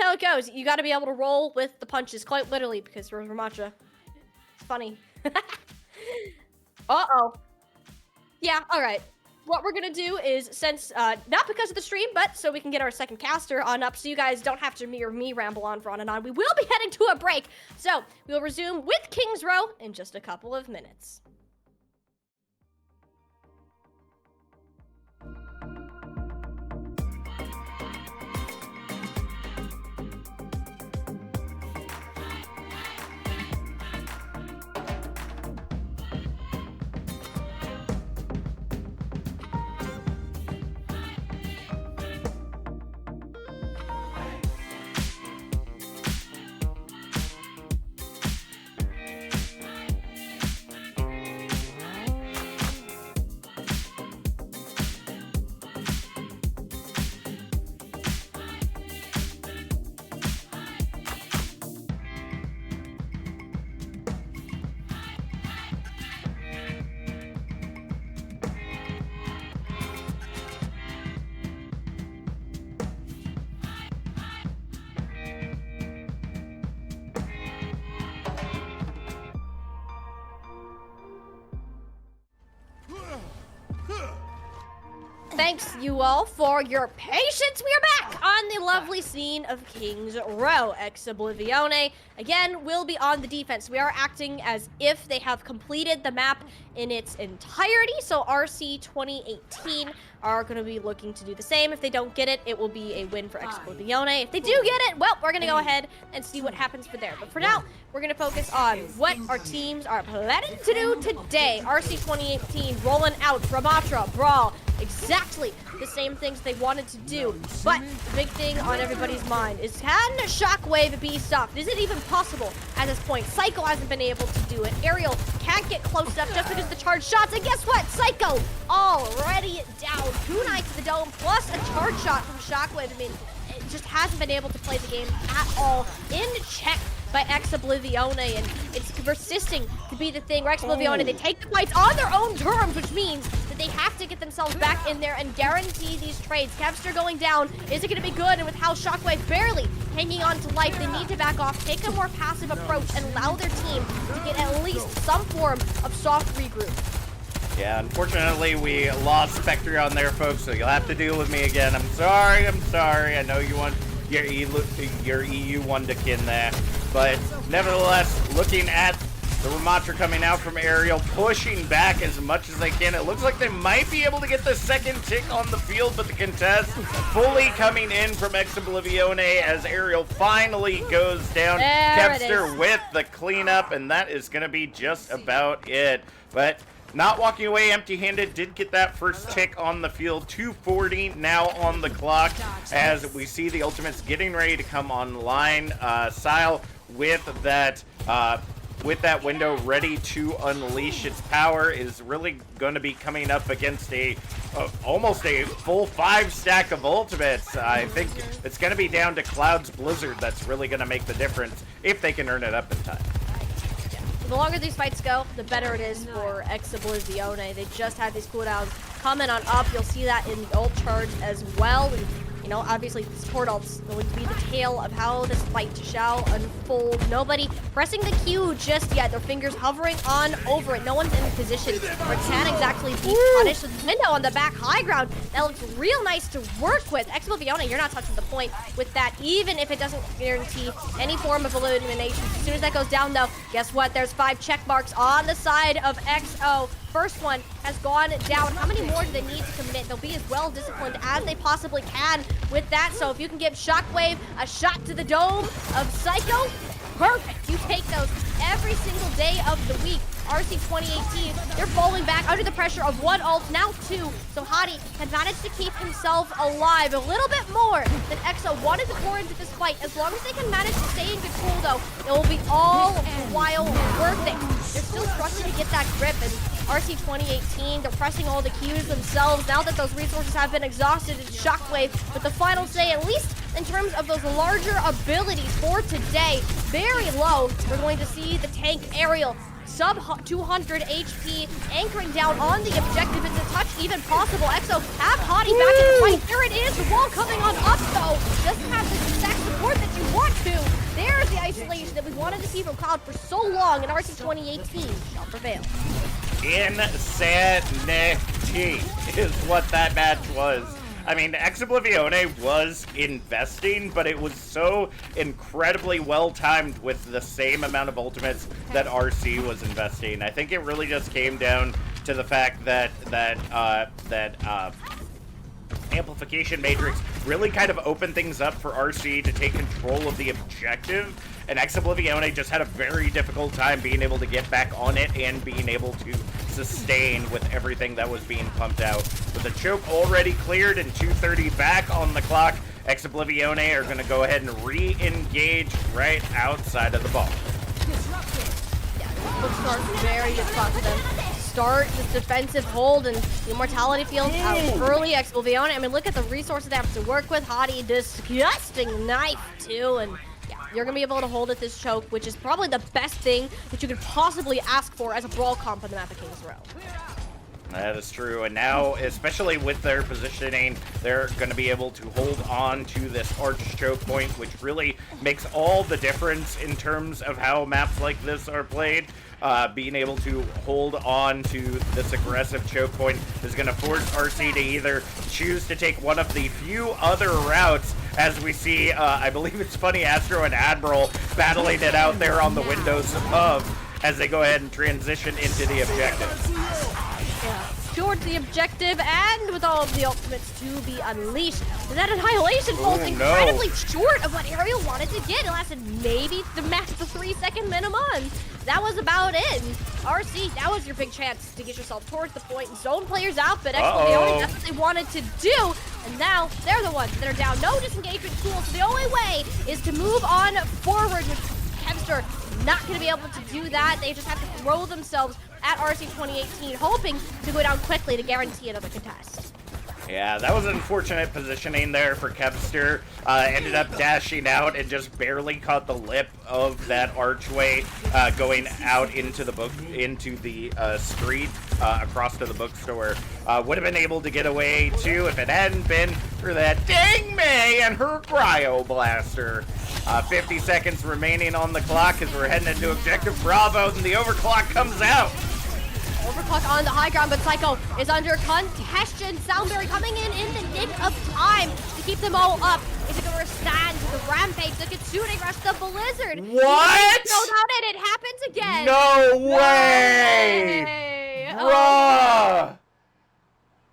how it goes. You got to be able to roll with the punches, quite literally, because Ramacha. It's funny. Uh-oh. Yeah, all right. What we're gonna do is, since not because of the stream, but so we can get our second caster on up, so you guys don't have to me ramble on for on and on. We will be heading to a break, so we'll resume with King's Row in just a couple of minutes. thanks you all for your patience. We are back on the lovely scene of Kings Row. Oblivione, again, will be on the defense. We are acting as if they have completed the map in its entirety. So RC2018 are going to be looking to do the same. If they don't get it, it will be a win for Oblivione. If they do get it, well, we're going to go ahead and see what happens for there. But for now, we're going to focus on what our teams are planning to do today. RC2018 rolling out Ramatra, Brawl, exactly the same things they wanted to do. But the big thing on everybody's mind is, can Shockwave be stopped? Is it even possible at this point? Psycho hasn't been able to do it. Aerial can't get close enough just because of the charged shots. And guess what? Psycho already down. 2 Knights to the dome plus a charge shot from Shockwave. I mean, it just hasn't been able to play the game at all. In check by Oblivione, and it's persisting to be the thing. Oblivione, they take the fights on their own terms, which means that they have to get themselves back in there and guarantee these trades. Kevster going down, is it going to be good? And with how Shockwave barely hanging on to life, they need to back off, take a more passive approach, and allow their team to get at least some form of soft regroup. Yeah, unfortunately, we lost Spectre on there, folks, so you'll have to deal with me again. I'm sorry. I know you want your EU Wonderkin there. But nevertheless, looking at the Ramatra coming out from Aerial, pushing back as much as they can. It looks like they might be able to get the second tick on the field, but the contest fully coming in from Oblivione as Aerial finally goes down. Kevster with the cleanup, and that is going to be just about it. But not walking away empty-handed, did get that first tick on the field. 2:40 now on the clock as we see the ultimates getting ready to come online. Sile with that window ready to unleash its power is really going to be coming up against almost a full 5 stack of ultimates. I think it's going to be down to Cloud's Blizzard that's really going to make the difference if they can earn it up in time. The longer these fights go, the better it is for Oblivione. They just had these cooldowns coming on up. You'll see that in the ult charge as well. And, you know, obviously the support ult's going to be the tale of how this fight shall unfold. Nobody pressing the Q just yet. Their fingers hovering on over it. No one's in position or can exactly be punished. With Window on the back high ground, that looks real nice to work with. Oblivione, you're not touching the point with that, even if it doesn't guarantee any form of elimination. As soon as that goes down, though, guess what? There's 5 check marks on the side of XO. First one has gone down. How many more do they need to commit? They'll be as well disciplined as they possibly can with that. So if you can give Shockwave a shot to the dome of Psycho, perfect. You take those every single day of the week. RC2018, they're falling back under the pressure of 1 ult, now 2. So Hadi had managed to keep himself alive a little bit more than EXO wanted to pour into this fight. As long as they can manage to stay in control, though, it will be all the while worth it. They're still struggling to get that grip, and RC2018, they're pressing all the Qs themselves. Now that those resources have been exhausted, it's Shockwave with the final say, at least in terms of those larger abilities for today. Very low. We're going to see the tank Aerial sub 200 HP, anchoring down on the objective. Is a touch even possible? EXO have Hadi back in the fight. There it is. The wall coming on up, though. Doesn't have the exact support that you want to. There's the isolation that we wanted to see from Cloud for so long, and RC2018 shall prevail. Insanity is what that match was. I mean, Oblivione was investing, but it was so incredibly well-timed with the same amount of ultimates that RC was investing. I think it really just came down to the fact that Amplification Matrix really kind of opened things up for RC to take control of the objective, and Oblivione just had a very difficult time being able to get back on it and being able to sustain with everything that was being pumped out. With the choke already cleared and 2:30 back on the clock, Oblivione are going to go ahead and re-engage right outside of the ball. Yeah, good start, very good spot for them. Start this defensive hold, and the Immortality Field out early. Oblivione, I mean, look at the resources they have to work with. Hadi, disgusting knife, too, and you're going to be able to hold at this choke, which is probably the best thing that you could possibly ask for as a brawl comp on the map of Kings Row. That is true, and now, especially with their positioning, they're going to be able to hold on to this arch choke point, which really makes all the difference in terms of how maps like this are played. Being able to hold on to this aggressive choke point is going to force RC to either choose to take one of the few other routes, as we see, I believe it's funny, Astro and Admiral battling it out there on the windows above as they go ahead and transition into the objective. Yeah, towards the objective, and with all of the ultimates to be unleashed. And that Annihilation falls incredibly short of what Ariel wanted to get. It lasted maybe the 3-second minimum. That was about it. RC, that was your big chance to get yourself towards the point and zone players out, but Oblivione, that's what they wanted to do. And now they're the ones that are down. No disengagement tool, so the only way is to move on forward with Kevster. Not going to be able to do that. They just have to throw themselves at RC2018, hoping to go down quickly to guarantee another contest. Yeah, that was unfortunate positioning there for Kevster. Ended up dashing out and just barely caught the lip of that archway, going out into the street across to the bookstore. Would have been able to get away too if it hadn't been for that Dang May and her Cryo Blaster. 50 seconds remaining on the clock as we're heading into Objective Bravo, and the overclock comes out. Overclock on the high ground, but Psycho is under contention. Soundberry coming in the nick of time to keep them all up. Is it going to withstand the rampage? The Kitsune rush the Blizzard. What? Thrown out, and it happens again. No way! Bruh!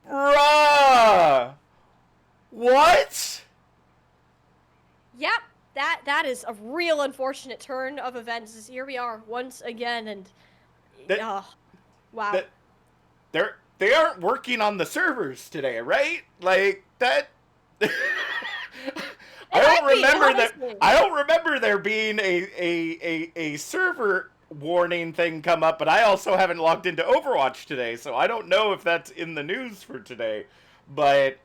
Bruh! What? Yep, that is a real unfortunate turn of events. As here we are once again, and wow. They aren't working on the servers today, right? Like that. I don't remember there being a server warning thing come up, but I also haven't logged into Overwatch today, so I don't know if that's in the news for today. But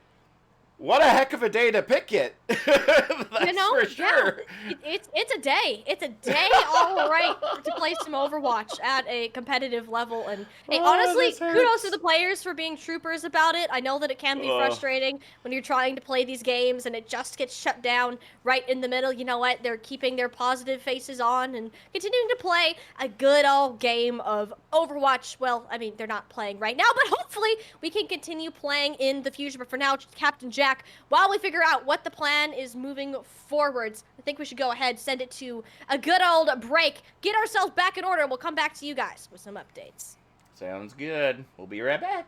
what a heck of a day to pick it. That's for sure. Yeah. It's a day. It's a day all right to play some Overwatch at a competitive level. And hey, honestly, kudos to the players for being troopers about it. I know that it can be frustrating when you're trying to play these games and it just gets shut down right in the middle. You know what? They're keeping their positive faces on and continuing to play a good old game of Overwatch. Well, I mean, they're not playing right now, but hopefully we can continue playing in the future. But for now, Captain Jack, while we figure out what the plan is moving forwards, I think we should go ahead, send it to a good old break, get ourselves back in order, and we'll come back to you guys with some updates. Sounds good. We'll be right back.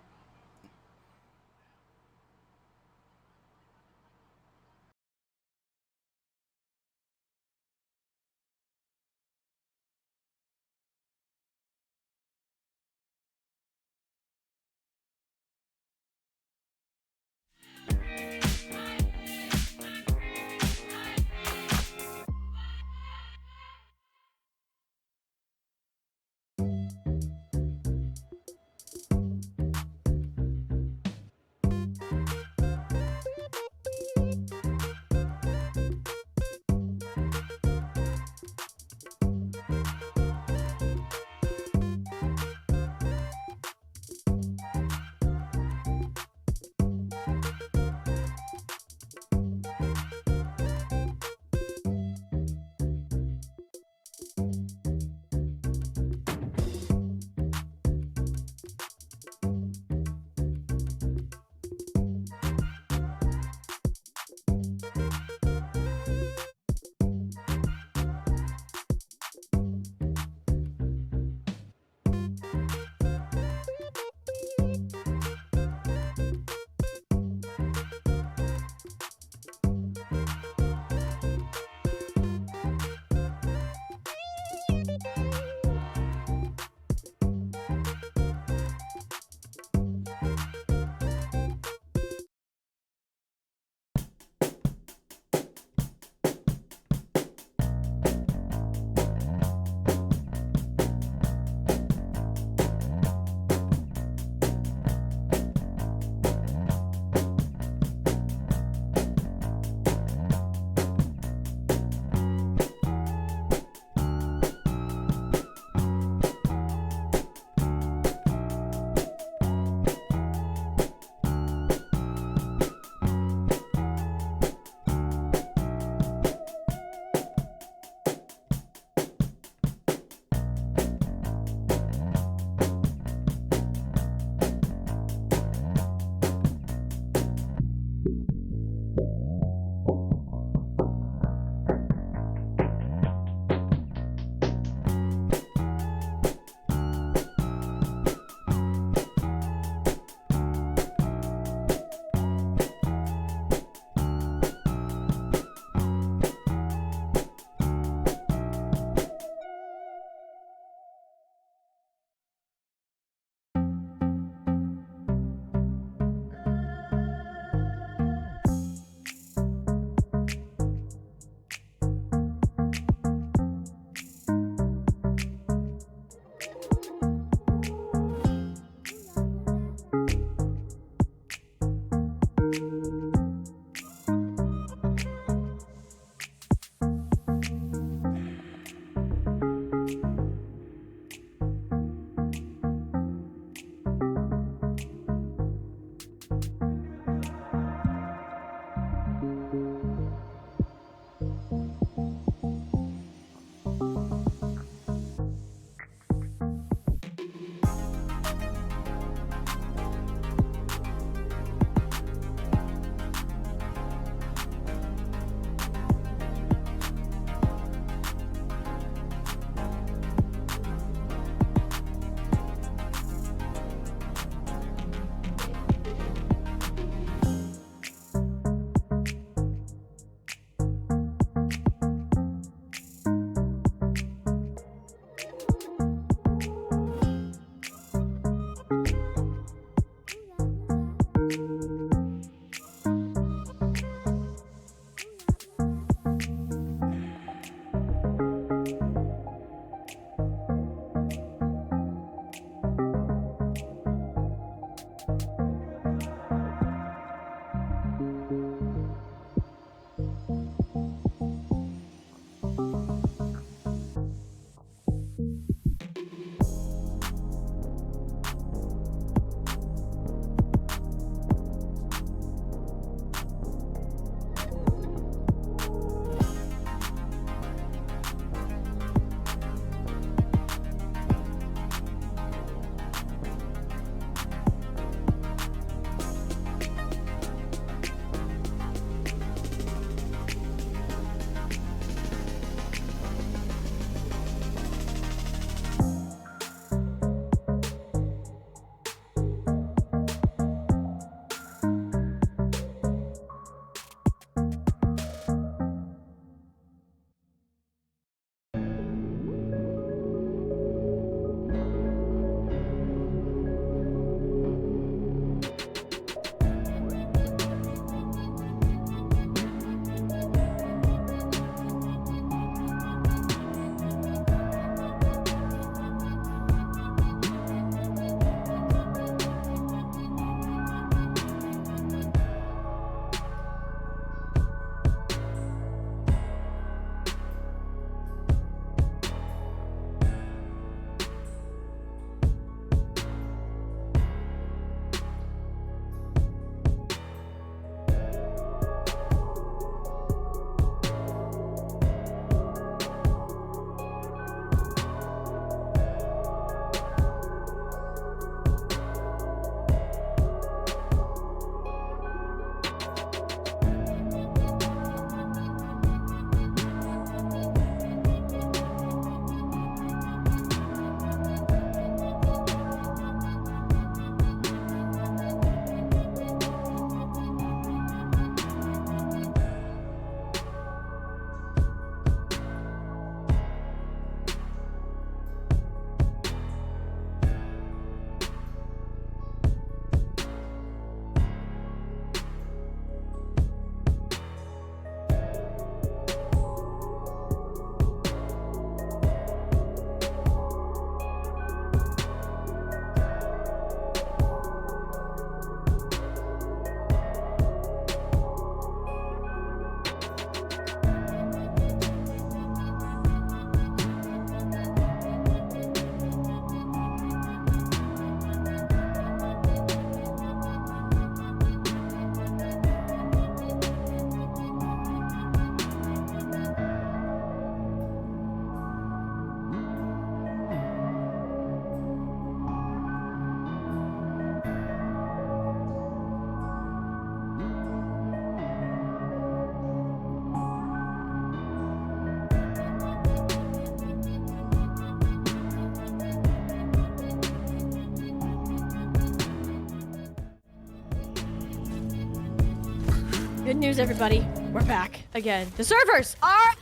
Good news, everybody. We're back again. The servers are...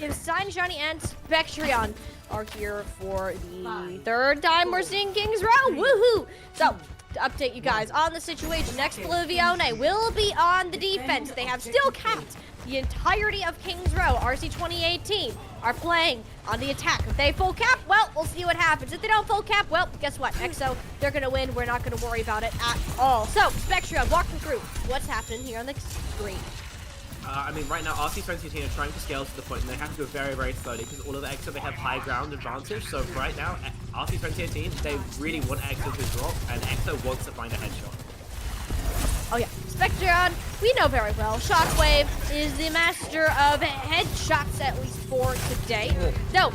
Sign, Johnny, and Spectrion are here for the third time we're seeing Kings Row. Woohoo! So, to update you guys on the situation, Oblivione will be on the defense. They have still capped the entirety of Kings Row. RC2018 are playing on the attack. If they full cap, well, we'll see what happens. If they don't full cap, well, guess what? EXO, they're gonna win. We're not gonna worry about it at all. So, Spectrion, walk me through what's happening here on the screen. I mean, right now, RC2018 are trying to scale to the point, and they have to go very, very slowly, because all of the EXO, they have high ground advantage. So right now, RC2018, they really want EXO to drop, and EXO wants to find a headshot. Oh yeah, Spectrion, we know very well. Shockwave is the master of headshots, at least for today. No,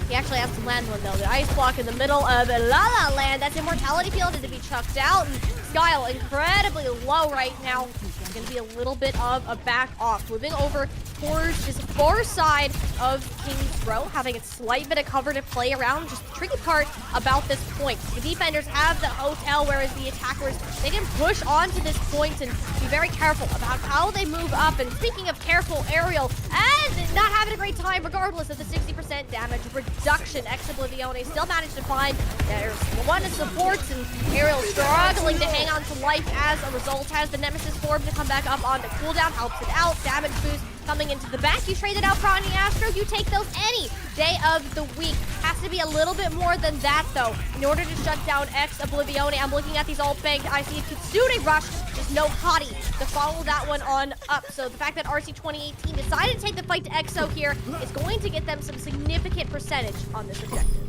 he actually has to land one, though. The ice block in the middle of La La Land. That's Immortality Field is to be chucked out, and Skyle incredibly low right now. It's going to be a little bit of a back off. Moving over towards this far side of Kings Row, having a slight bit of cover to play around. Just the tricky part about this point. The defenders have the hotel, whereas the attackers, they can push onto this point and be very careful about how they move up. And speaking of careful, Ariel, and not having a great time regardless of the 60% damage reduction. Oblivione still managed to find there's one of supports, and Ariel struggling to hang on to life as a result. Has the Nemesis form to come back up on the cooldown, helps it out. Damage boost coming into the back. You traded out Prani Astro, you take those any day of the week. Has to be a little bit more than that, though, in order to shut down Oblivione. I'm looking at these ult banks. I see a Kitsune Rush, just no hottie to follow that one on up. So the fact that RC2018 decided to take the fight to EXO here is going to get them some significant percentage on this objective.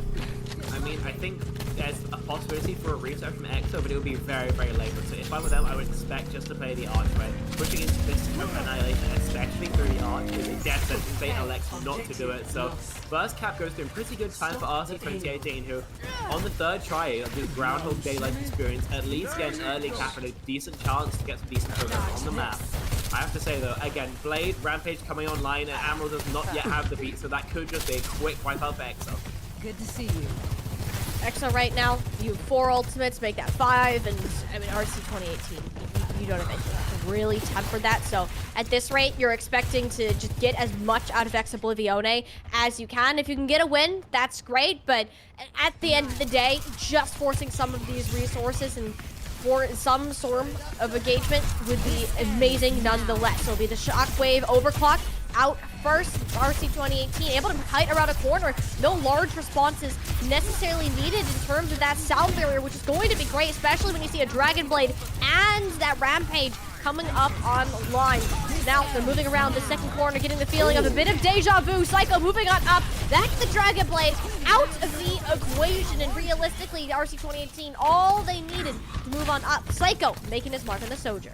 I mean, I think there's a possibility for a reset from EXO, but it would be very, very late. So if I were them, I would expect just to play the archway. Pushing into this annihilation, especially through the arch, is a death sentence. They elect not to do it. So first cap goes through a pretty good time for RC2018, who on the third try of the Groundhog Day-like experience, at least get an early cap and a decent chance to get some decent progress on the map. I have to say though, again, Blade, Rampage coming online, and Admiral does not yet have the beat, so that could just be a quick wipe out for EXO. Good to see you. EXO right now, you have 4 ultimates, make that 5, and I mean, RC2018, you don't have anything to really temper that. So at this rate, you're expecting to just get as much out of Oblivione as you can. If you can get a win, that's great, but at the end of the day, just forcing some of these resources and for some sort of engagement would be amazing nonetheless. So it'll be the Shockwave overclock out first. RC2018 able to kite around a corner. No large responses necessarily needed in terms of that sound barrier, which is going to be great, especially when you see a Dragon Blade and that Rampage coming up online. Now they're moving around the second corner, getting the feeling of a bit of deja vu. Psycho moving on up. That's the Dragon Blade out of the equation, and realistically, the RC2018, all they needed to move on up. Psycho making his mark on the Soldier.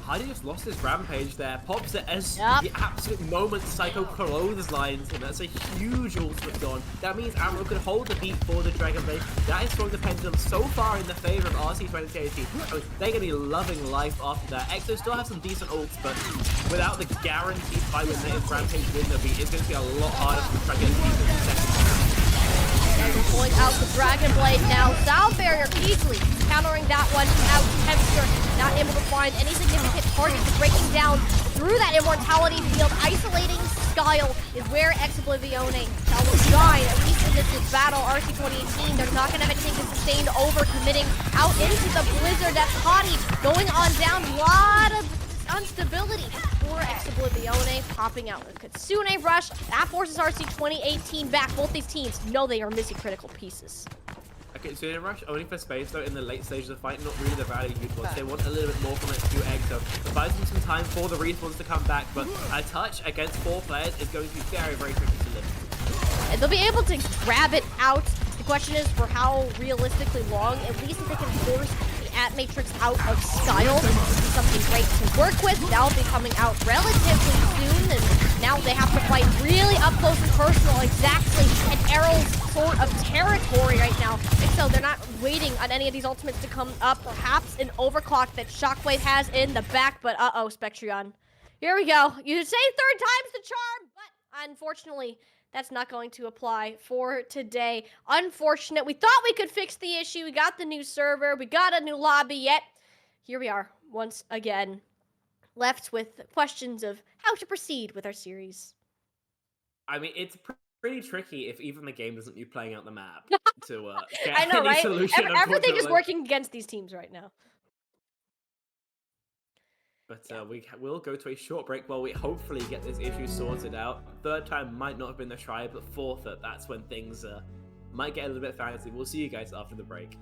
Hardy just lost his Rampage there, pops it as Yep. the absolute moment Psycho clotheslines him. That's a huge ultimate gone. That means Admiral could hold the beat for the Dragon Blade. That is throwing the pendulum so far in the favor of RC2018. I mean, they're going to be loving life after that. EXO still have some decent ults, but without the guaranteed 5-minute Rampage win the beat, it's going to be a lot harder to try to get a decent second. Pulling out the Dragon Blade now. Sound barrier easily countering that one out. Tempster not able to find any significant targets. Breaking down through that Immortality Field. Isolating Skyle is where Oblivione shall shine, at least in this battle. RC2018, they're not going to have anything to sustain over, committing out into the Blizzard. That Hottie going on down. A lot of instability for Oblivione, popping out with Kitsune Rush. That forces RC2018 back. Both these teams know they are missing critical pieces. Okay, Kitsune Rush only for space though in the late stages of the fight, not really the value you'd want. They want a little bit more from it to EXO. It buys them some time for the respawns to come back, but a touch against 4 players is going to be very, very tricky to live. And they'll be able to grab it out. The question is for how realistically long. At least if they can force at Matrix out of Skyle, this is something great to work with. That'll be coming out relatively soon, and now they have to fight really up close and personal, exactly in Errol's sort of territory right now. And so they're not waiting on any of these ultimates to come up. Perhaps an overclock that Shockwave has in the back, but uh-oh, Spectrion. Here we go. You say third time's the charm, but unfortunately, that's not going to apply for today. Unfortunate. We thought we could fix the issue. We got the new server. We got a new lobby, yet here we are once again left with questions of how to proceed with our series. I mean, it's pretty tricky if even the game doesn't you playing out the map to get I know, any right? solution. Everything is unfortunately. working against these teams right now. But we'll go to a short break while we hopefully get this issue sorted out. Third time might not have been the try, but fourth, that's when things might get a little bit fancy. We'll see you guys after the break.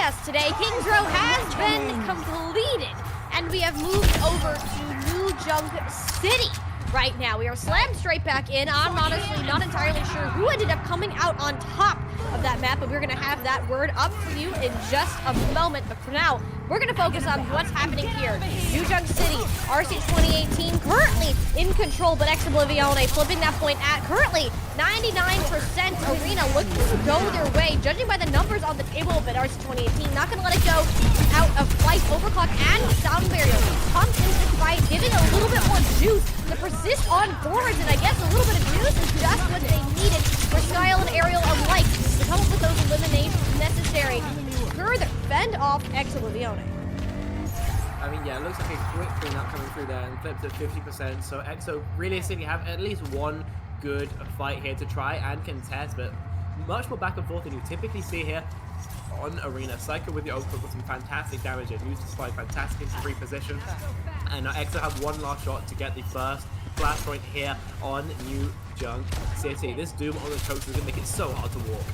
us today. Kings Row has been completed, and we have moved over to New Junk City. Right now, we are slammed straight back in. I'm honestly not entirely sure who ended up coming out on top of that map, but we're gonna have that word up for you in just a moment. But for now, we're gonna focus on what's happening here. New Junk City, RC2018 currently in control, but Oblivione flipping that point at currently 99% Arena looking to go their way, judging by the numbers on the table, but RC2018 not gonna let it go out of flight. Overclock and Sound Barrier pumped into this fight, giving a little bit more juice to persist on forwards, and I guess a little bit of juice is just what they needed for Style and Aerial alike to come up with those eliminations necessary to further fend off Oblivione. I mean, yeah, it looks like a quick cleanup coming through there and flips at 50%. So EXO realistically have at least one good fight here to try and contest, but much more back and forth than you typically see here on Arena. Psycho with the overclock with some fantastic damage and used to slide fantastic into free position. And now EXO have one last shot to get the first flashpoint here on New Junk City. This Doom on the coach is going to make it so hard to walk.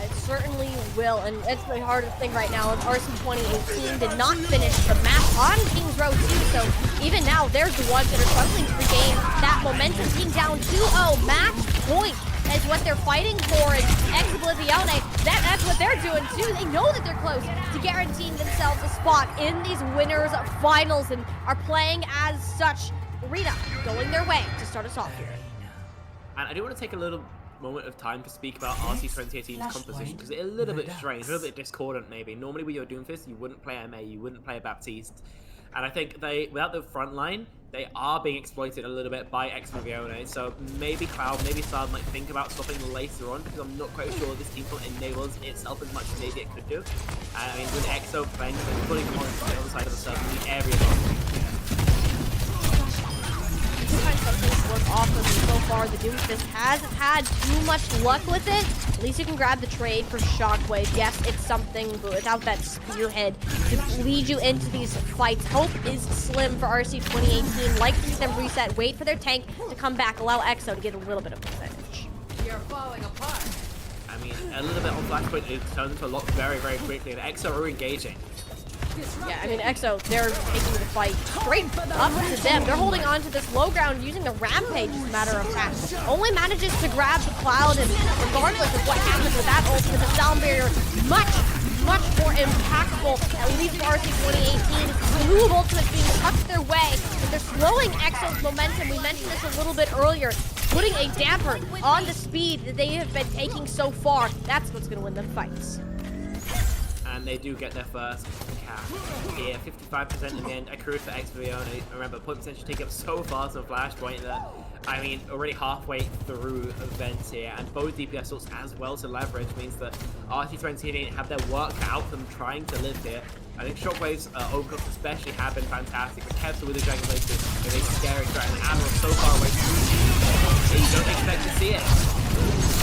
It certainly will, and it's the hardest thing right now. RC2018 did not finish the map on Kings Row 2, so even now, they're the ones that are struggling to regain that momentum. Being down 2-0, match point is what they're fighting for, and Oblivione, that's what they're doing too. They know that they're close to guaranteeing themselves a spot in these winners' finals and are playing as such. Arena going their way to start us off here. And I do want to take a little moment of time to speak about RC2018's composition, because it's a little bit strange, a little bit discordant maybe. Normally with your Doomfist, you wouldn't play MA, you wouldn't play Baptiste. And I think they, without the front line, they are being exploited a little bit by Oblivione. So maybe Cloud, maybe Sard might think about stopping later on, because I'm not quite sure this team enables itself as much as maybe it could do. I mean, with EXO playing and putting them on the other side of the circle, the area Find something to work off of, and so far the Doomfist hasn't had too much luck with it. At least you can grab the trade for Shockwave. Yes, it's something, but without that spearhead to lead you into these fights, hope is slim for RC2018. Like to see them reset, wait for their tank to come back, allow EXO to get a little bit of percentage. You're falling apart. I mean, a little bit on Flashpoint, it turns into a lot very, very quickly, and EXO are engaging. Yeah, I mean, EXO, they're taking the fight straight up to them. They're holding on to this low ground using the Rampage, as a matter of fact. Only manages to grab the Cloud, and regardless of what happens with that ultimate, the Sound Barrier, much more impactful, at least for RC2018. Blue ultimates being tucked their way, but they're slowing EXO's momentum. We mentioned this a little bit earlier, putting a damper on the speed that they have been taking so far. That's what's going to win them fights. And they do get their first cap here, 55% in the end, accrued for Oblivione. Remember, point percentage take up so fast on Flashpoint that, I mean, already halfway through events here, and both DPS sorts as well to leverage means that RC2018 have their work cut out for them trying to live here. I think Shockwave's overclocks especially have been fantastic, but Kevster with the Dragon Blades is a scary threat, and Admiral so far away from you don't expect to see it.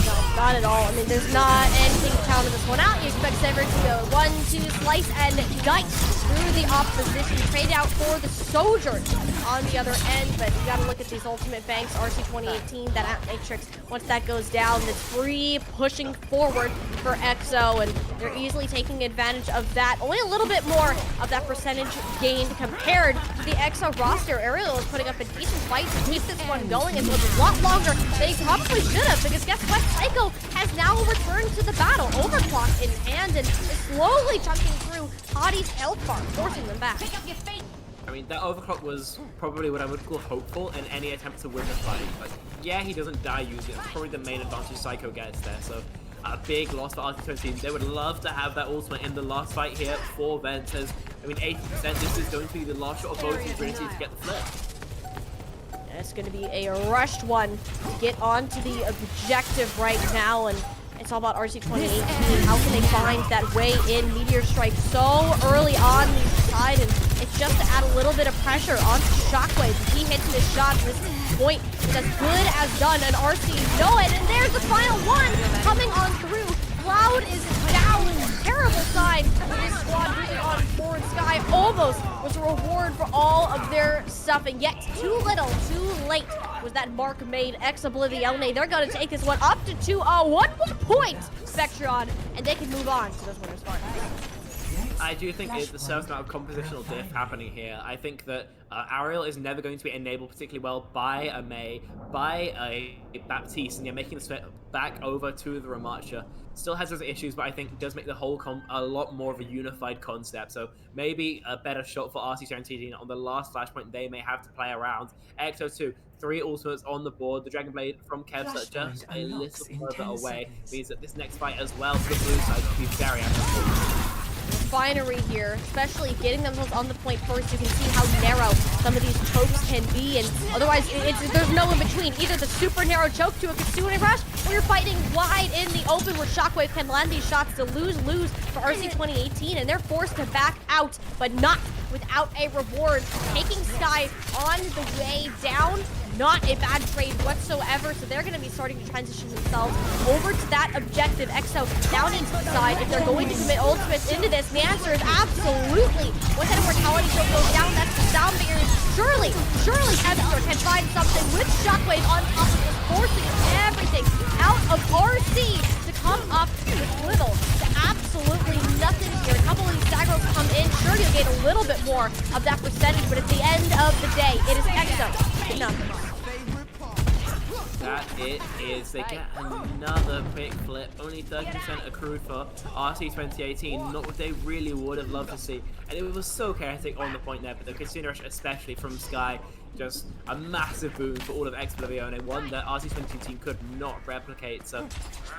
No, not at all. I mean, there's not anything to counter this one out. You expect Sever to go 1-2, slice and dice through the opposition. Trade out for the Sojourn on the other end, but you gotta look at these ultimate banks. RC2018, that Matrix, once that goes down, it's free pushing forward for EXO, and they're easily taking advantage of that. Only a little bit more of that percentage gained compared to the EXO roster. Aerial is putting up a decent fight to keep this one going. It was a lot longer than he probably should have, because guess what? Psycho has now returned to the battle. Overclock in hand and is slowly chunking through Hadi's health bar, forcing them back. I mean, that overclock was probably what I would call hopeful in any attempt to win the fight. But yeah, he doesn't die using it. It's probably the main advantage Psycho gets there. So a big loss for RC2018. They would love to have that ultimate in the last fight here for Ventus. I mean, 80%, this is going to be the last shot of both teams really to get the flip. It's going to be a rushed one to get onto the objective right now, and it's all about RC2018. How can they find that way in? Meteor Strike so early on the side, and it's just to add a little bit of pressure onto Shockwave. If he hits this shot, this point is as good as done, and RC know it, and there's the final one coming on through Cloud is down. Terrible sign for this squad moving on forward. Sky almost was a reward for all of their stuff, and yet too little, too late was that mark made. Oblivione, they're going to take this one up to 2-0. One more point, Spectron, and they can move on to those winners' finals. I do think there's a certain amount of compositional diff happening here. I think that Ariel is never going to be enabled particularly well by a Mei, by a Baptiste, and you're making the switch back over to the Ramacha. Still has those issues, but I think does make the whole a lot more of a unified concept. So maybe a better shot for RC2018 on the last flashpoint they may have to play around. Exo 2, 3 ultimates on the board. The Dragon Blade from Kevsa just a little further away. Means that this next fight as well for the blue side could be very active. Refinery here, especially getting themselves on the point first. You can see how narrow some of these chokes can be, and otherwise there's no in between. Either the super narrow choke to a Kitsune Rush, or you're fighting wide in the open where Shockwave can land these shots to lose for RC2018, and they're forced to back out, but not without a reward. Taking Sky on the way down, not a bad trade whatsoever, so they're going to be starting to transition themselves over to that objective. Exo now needs to decide if they're going to commit ultimates into this. The answer is absolutely. One kind of mortality still goes down, that's the sound barrier. Surely Kevster can find something with Shockwave on top of this, forcing everything out of RC to come up with little to absolutely nothing here. A couple of these Zagros come in, sure you'll gain a little bit more of that percentage, but at the end of the day, it is Exo. Nothing. That it is. They get another quick flip. Only 30% accrued for RC2018. Not what they really would have loved to see. And it was so chaotic on the point there, but the Kitsune Rush, especially from Sky, just a massive boon for all of Oblivione, one that RC2018 could not replicate. So,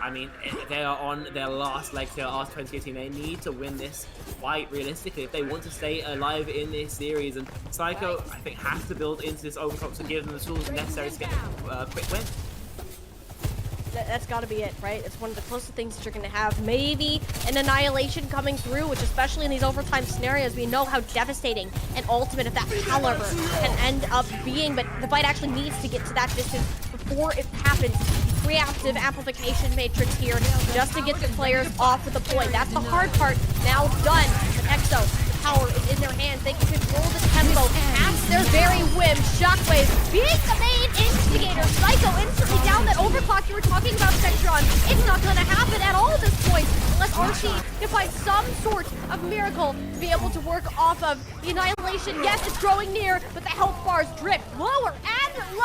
I mean, they are on their last legs here, RC2018. They need to win this fight realistically if they want to stay alive in this series. And Psycho, I think, has to build into this overclock to give them the tools necessary to get a quick win. That's got to be it, right? It's one of the closest things that you're going to have. Maybe an annihilation coming through, which especially in these overtime scenarios, we know how devastating an ultimate of that caliber can end up being, but the fight actually needs to get to that distance before it happens. Reactive amplification matrix here just to get the players off with the point. That's the hard part now done. But Exo, the power is in their hands. They can control the tempo at their very whim. Shockwave being the main instigator. Psycho instantly down that overclock you were talking about, Spectron. It's not going to happen at all at this point unless RC can find some sort of miracle to be able to work off of. The annihilation, yes, it's growing near, but the health bars drip lower and lower.